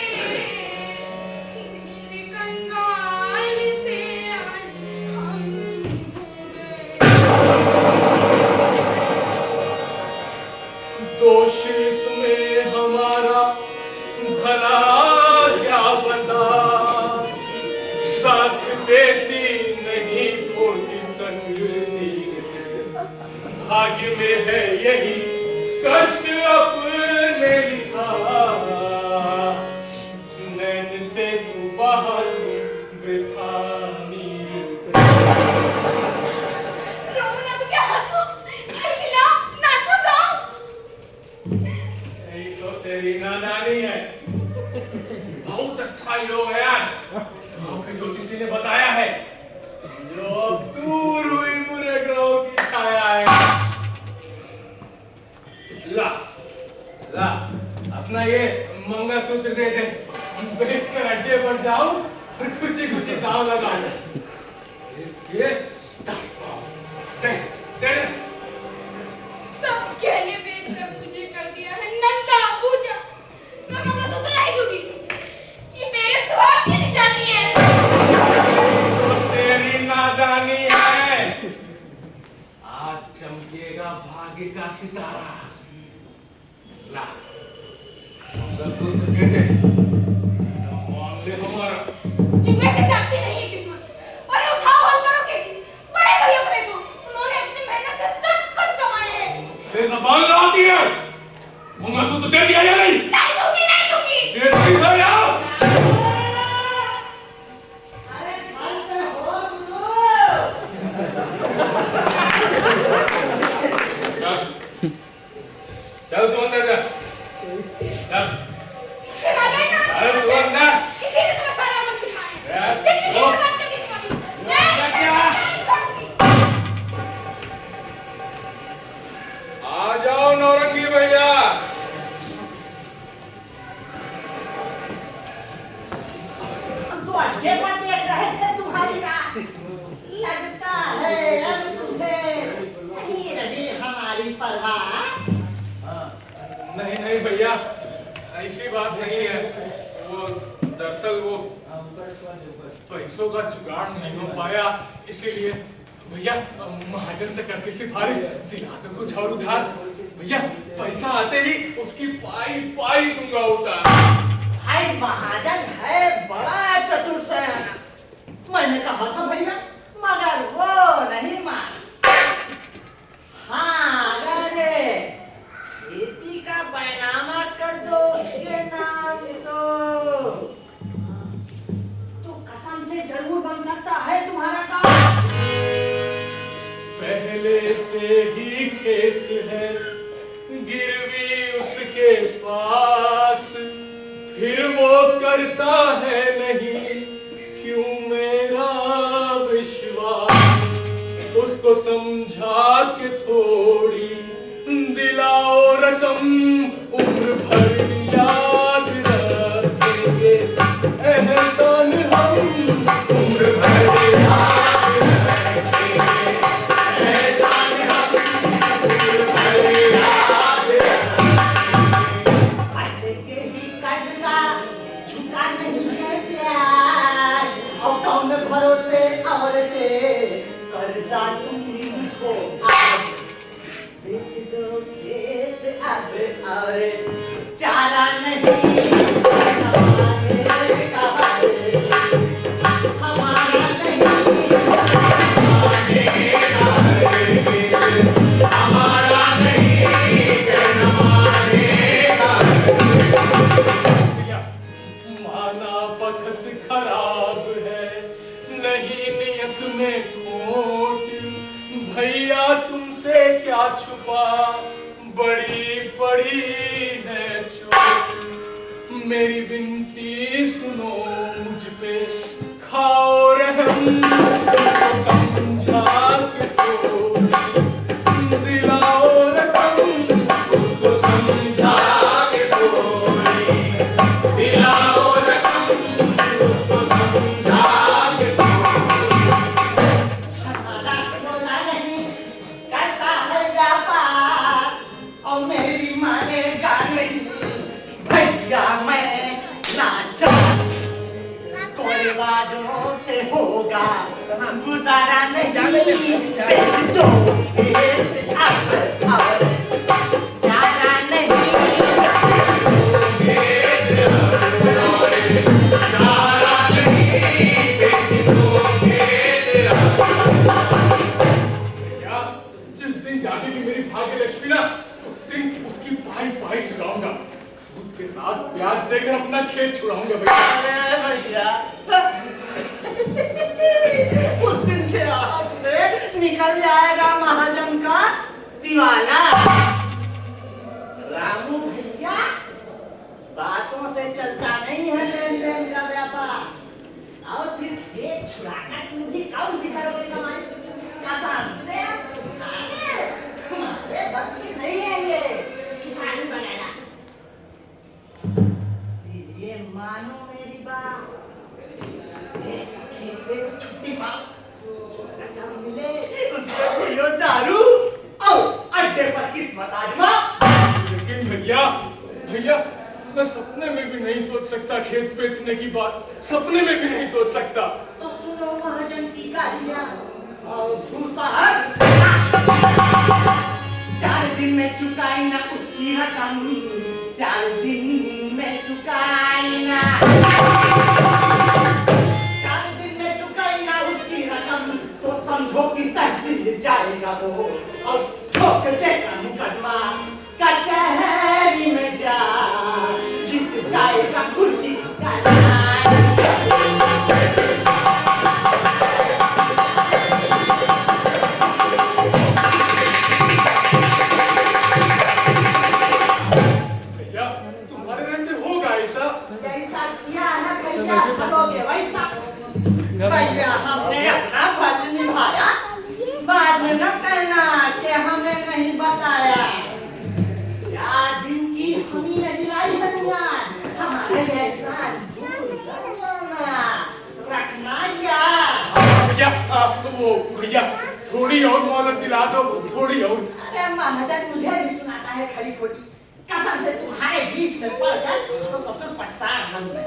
दीन कंगाल से आज हम हो गए। दोष इसमें हमारा भला क्या बता, साथ देती नहीं खोटी तकदीर, भाग्य में है यही कष्ट अपने लिखा, नैन से तू बाहर वृथा नीर। रोऊं ना तो क्या हंसूं, खिलखिलाऊं, नाचूं गाऊं? यही तो तेरी नादानी है। बहुत अच्छा योग है यार, गांव के ज्योतिषी ने बताया है, जो दूर हुई बुरे ग्रहों की छाया है। ला ला अब अपना ये मंगलसूत्र दे दे, बेच कर अड्डे पर जाओ और खुशी खुशी दाव लगाओ। ये 10 पाव दे दे। सब गहने बेचकर मुझे कर दिया है नंगा पूजा। मैं मंगलसूत्र नहीं दूंगी, ये मेरे स्वार्थ की निशानी है। तेरी नादानी है। आज चमकेगा भाग्य का सितारा। ला मंगलसूत्र दे दे, मामले हमारा। जुए से चाहती नहीं है किस्मत। अरे उठाओ और करो खेती। बड़े भैया को देखो, उन्होंने अपनी मेहनत से सब कुछ कमाए हैं। से जबान लड़ाती है। मंगलसूत्र दे दिया या नहीं? नहीं दूंगी, नहीं दूंगी। दे दी है यार। अरे घर पे हो गुरु। चल तू अंदर जा। चल। चला गया ना। अरे तू अंदर। इसी ने तुम्हें सारा अमल सिखाया है। यार, जिंदगी ओ। बर्बाद कर दी तुम्हारी। मैं छोड़ूंगी। आ जाओ नौरंगी भैया। तो अड्डे पर देख रहे थे तुम्हारी रात। लगता है अब तुम्हें नहीं रही हमारी परवाह। नहीं नहीं भैया, ऐसी बात नहीं है। वो दरअसल वो पैसों का जुगाड़ नहीं हो पाया, इसीलिए भैया महाजन से करके सिफारिश दिला दो कुछ और उधार। भैया पैसा आते ही उसकी पाई पाई दूंगा उतार। भाई महाजन है बड़ा चतुर से। मैंने कहा था भैया, मगर वो नहीं मान। हाँ अरे खेती का बैनामा कर दो उसके नाम तो कसम से जरूर बन सकता है तुम्हारा काम। पहले से ही खेत है गिरवी उसके पास, फिर वो करता है नहीं क्यों मेरा विश्वास। उसको समझा के थोड़ी दिलाओ रकम, उम्र भर याद रखेंगे एहसान हम, उम्र भर याद रखेंगे एहसान हम, उम्र भर याद रखेंगे। पहले के ही कर्ज का झुका नहीं है प्यार। और कौन भरोसे औरते कर्जा तुमको आज बेच दो खेत अब और चारा नहीं कमाने का हमारा नहीं कमाने का हमारा नहीं कमाने का। भैया माना बखत खराब है, नहीं नियत में खोट। भैया तुमसे क्या छुपा, बड़ी पड़ी है चोट। मेरी विनती सुनो मुझ पे, खाओ रहम, समझा के थोड़ी दिलाओ रकम, उसको समझा के थोड़ी दिलाओ रकम, उसको समझा के थोड़ी। बोला नहीं करता है व्यापार और मेरी मानेगा नहीं भैया मैं नाचा। कोई वादों से होगा गुजारा नहीं, बेच दो खेत अब और चारा नहीं। भैया जिस दिन जागेगी मेरी भाग्य लक्ष्मी ना, उस दिन उसकी पाई पाई चुराऊंगा। सूद के साथ ब्याज देकर अपना खेत छुड़ाऊंगा भैया। अरे भैया उस दिन से आस में निकल जाएगा महाजन का दीवाना। रामू भैया बातों से चलता नहीं है लेन देन का व्यापार। और फिर खेत छुड़ाकर तुम भी कौन सी करोगे कमाई? कसम से हमारे बस की नहीं है ये किसानी वगैरह। भैया मैं सपने में भी नहीं सोच सकता खेत बेचने की बात, सपने में भी नहीं सोच सकता। तो सुनो महाजन की गालियां और भूसाहर 4 दिन में चुकाई ना उसकी रकम, 4 दिन में चुकाई ना, 4 दिन में चुकाई ना उसकी रकम, तो समझो कि तहसील जाएगा वो और ठोक देगा मुकदमा, कचहरी में जा जीत जाएगा कुर्सी का भैया तुम्हारे रहते होगा ऐसा? जैसा किया है भैया करोगे वैसा। भैया हमने अपना फर्ज निभाया, बाद में न कहना कि हमने नहीं बताया। 4 दिन की हमी ने दिलाई है बुनियाद, हमारे एहसान भूल जाना, रखना याद। भैया वो भैया थोड़ी और मोहलत दिला दो, थोड़ी और। अरे महाजन मुझे भी सुनाता है खरी खोटी, कसम से तुम्हारे बीच में पड़ गया तो ससुर पछता रहा हूं मैं।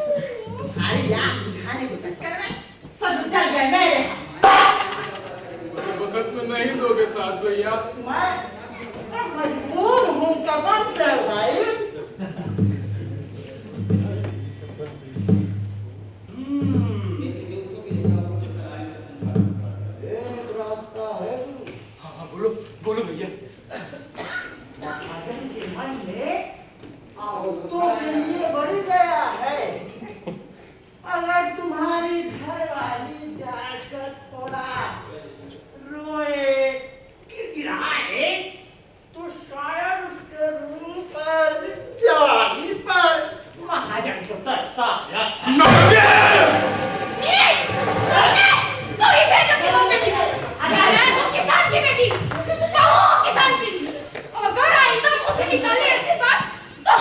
तुम्हारी आग बुझाने के चक्कर में ससुर चल गए मेरे। वक्त में नहीं दोगे साथ भैया? मैं मजबूर हूँ कसम से भाई। एक रास्ता है। हाँ बोलो बोलो भैया। महाजन के मन में औरतों के लिए बड़ी दया है। अगर तुम्हारी घरवाली जाकर थोड़ा रोए गिड़गिड़ाए तो शायद उसके रूह पर जानी पर महाजन को तरसा कोई भेजोगे वो बेटी को? अगर आए तो किसान की बेटी, कहो किसान की। अगर आई तो मुंह से निकाले ऐसी बात तो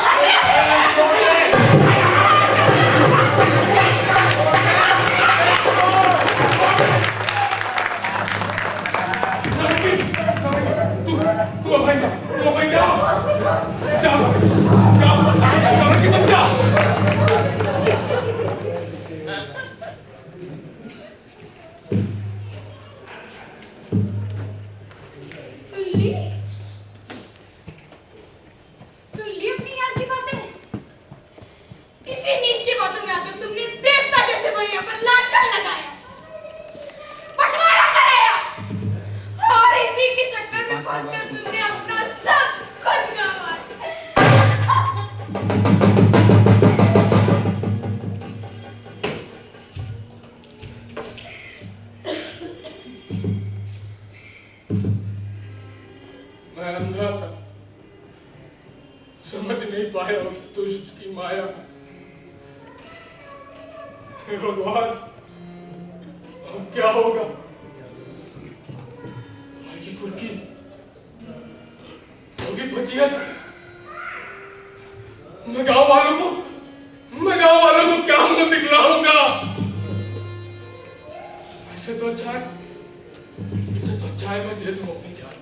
सुन ली अपनी यार की बातें। इसी नीच की बातों में आकर तुमने देवता जैसे भैया पर लांछन लगाया, बंटवारा कराया और इसी के चक्कर में फंसकर तुमने अपना सब कुछ गंवाया। मैं अंधा था, समझ नहीं पाया उस दुष्ट की माया। हे भगवान अब क्या होगा? आगे कुर्की होगी बचियत। मैं गांव वालों को क्या मुंह दिखलाऊंगा? ऐसे तो अच्छा है मैं दे दूं अपनी जान।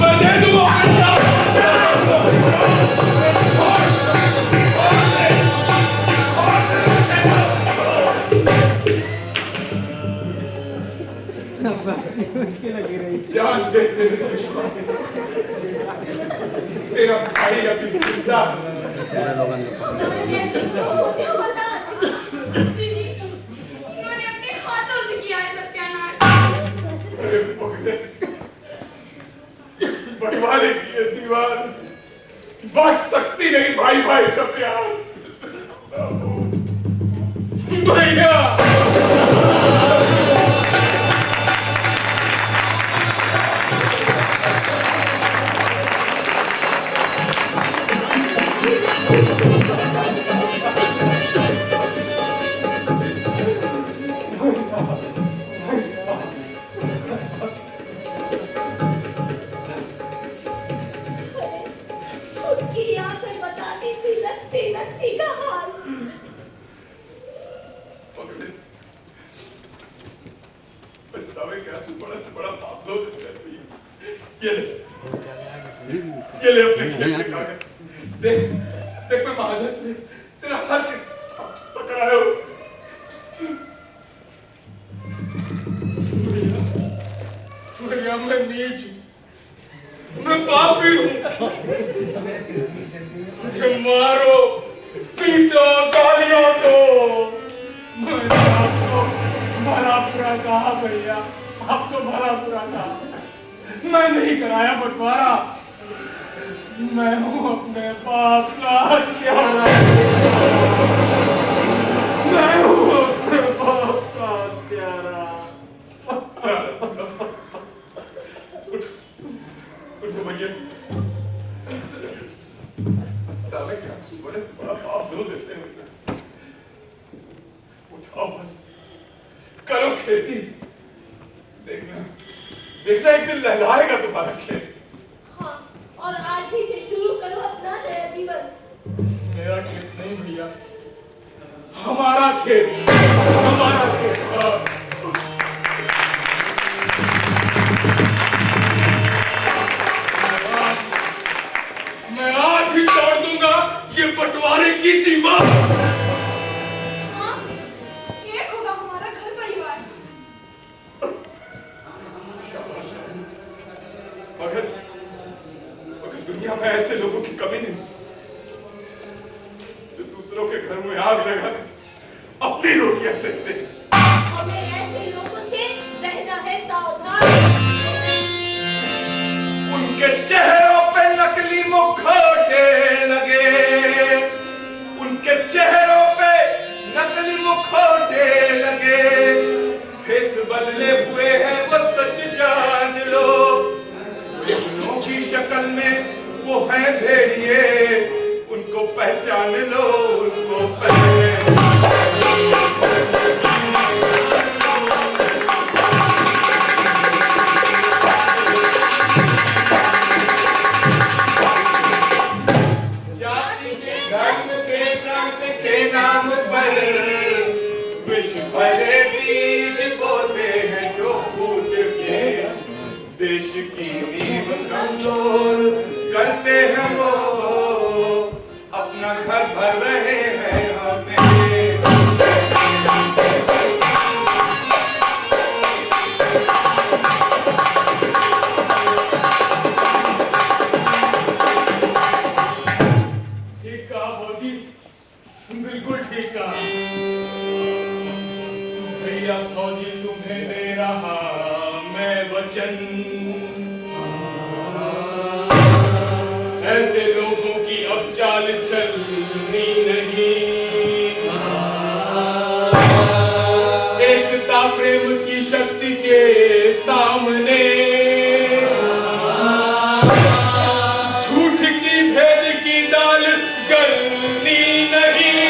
मैं दे दूं जान दे तेरा भाई अभी जिंदा। इन्होंने अपने हाथों से किया है सत्यानाश। अरे पगले, बंटवारे की ये दीवार बच सकती नहीं भाई भाई का प्यार। भैया उसकी आंखें बताती थी लगती का हाल। ये ले अपने खेत के कागज। देख देख मैं महाजन से तेरा हर पकड़ाया हूं। भैया मैं नीच हूं, मैं पापी हूं। मुझे मारो, पीटो, गालियां दो। मैंने आपको भला बुरा कहा भैया, आपको भला बुरा कहा। मैं नहीं कराया बंटवारा, मैं हूं अपने बाप का हत्यारा। मैं हूं अपने बाप का हत्यारा। उठो भैया, क्या सुबह से बड़ा पाप धो देते हैं। उठाओ भाई, करो खेती। देखना देखना एक दिन लहलाएगा तुम्हारा खेत। हाँ, और आज ही से शुरू करो अपना नया जीवन। मेरा खेत नहीं भैया, हमारा खेत, हमारा खेत। मैं आज ही तोड़ दूंगा ये बंटवारे की दीवार। हाँ, एक होगा हमारा घर परिवार। शाबाश। मगर दुनिया में ऐसे लोगों की कमी नहीं जो दूसरों के घर में आग लगाकर अपनी रोटियां सेकते हैं। हमें ऐसे लोगों से रहना है सावधान। उनके चेहरों पे नकली मुखौटे लगे, उनके चेहरों पे नकली मुखौटे लगे। फेस बदले हुए हैं वो सच जान लो। लोगों की शक्ल में वो हैं भेड़िए, उनको पहचान लो, उनको पहचान। जाति के धर्म के प्रांत के नाम पर विष भरे बीज बोते हैं जो फूट के। देश की नींव कमजोर करते हैं वो, अपना घर भर रहे हैं हमें। ठीक कहा फौजी, बिल्कुल ठीक कहा। भैया फौजी तुम्हें दे रहा मैं वचन, ऐसे लोगों की अब चाल चलनी नहीं। एकता प्रेम की शक्ति के सामने झूठ की भेद की दाल गलनी नहीं।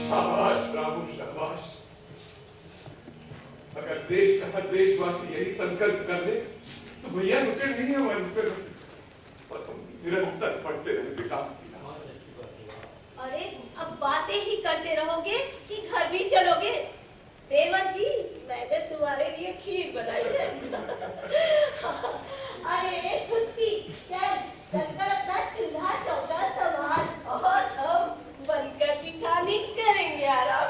शाबाश रामू, शाबाश। अगर देश का हर देशवासी यही संकल्प कर ले तो भैया रुके नहीं है, वह रुके और हम निरंतर बढ़ते रहे विकास की राह। अरे अब बातें ही करते रहोगे कि घर भी चलोगे? देवर जी, मैंने तुम्हारे लिए खीर बनाई है। अरे छुट्टी, चलकर अपना चूल्हा चौका संभाल और हम बनकर चिठानी करेंगे आराम।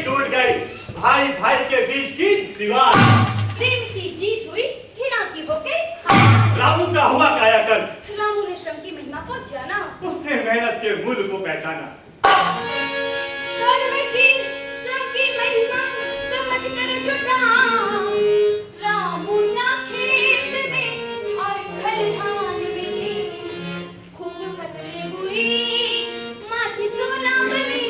टूट गई भाई भाई के बीच की दीवार। प्रेम की जीत हुई, घृणा की हो गई हार। रामू का हुआ कायाकल्प, रामू ने श्रम की महिमा को जाना, उसने मेहनत के मूल्य को पहचाना। कर्म की श्रम की महिमा समझ कर जुटा, रामू जा खेत में और खलिहान में, खूब फसलें हुई माटी सोना बनी,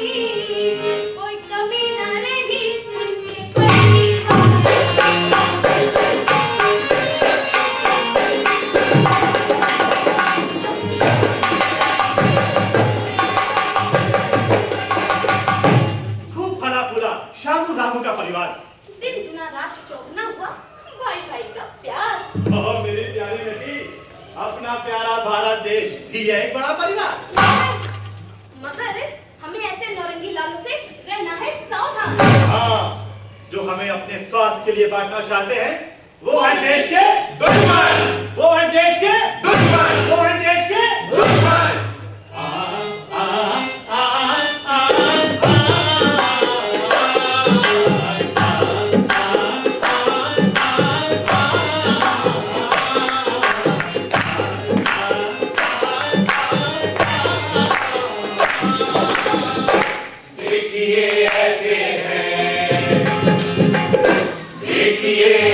कोई कमी न रही उनके परिवार। खूब फला फूला शामू रामू का परिवार। दिन लास्ट जॉब ना हुआ, भाई भाई का प्यार। और मेरी प्यारी बेटी, अपना प्यारा भारत देश ही है एक बड़ा परिवार। मगर हमें ऐसे नौरंगी लालों से रहना है सावधान। हाँ, जो हमें अपने स्वार्थ के लिए बांटना चाहते हैं, वो है देश के दुश्मन, वो है देश के दुश्मन, वो है देश के दुश्मन। देखिए ऐसे हैं, देखिए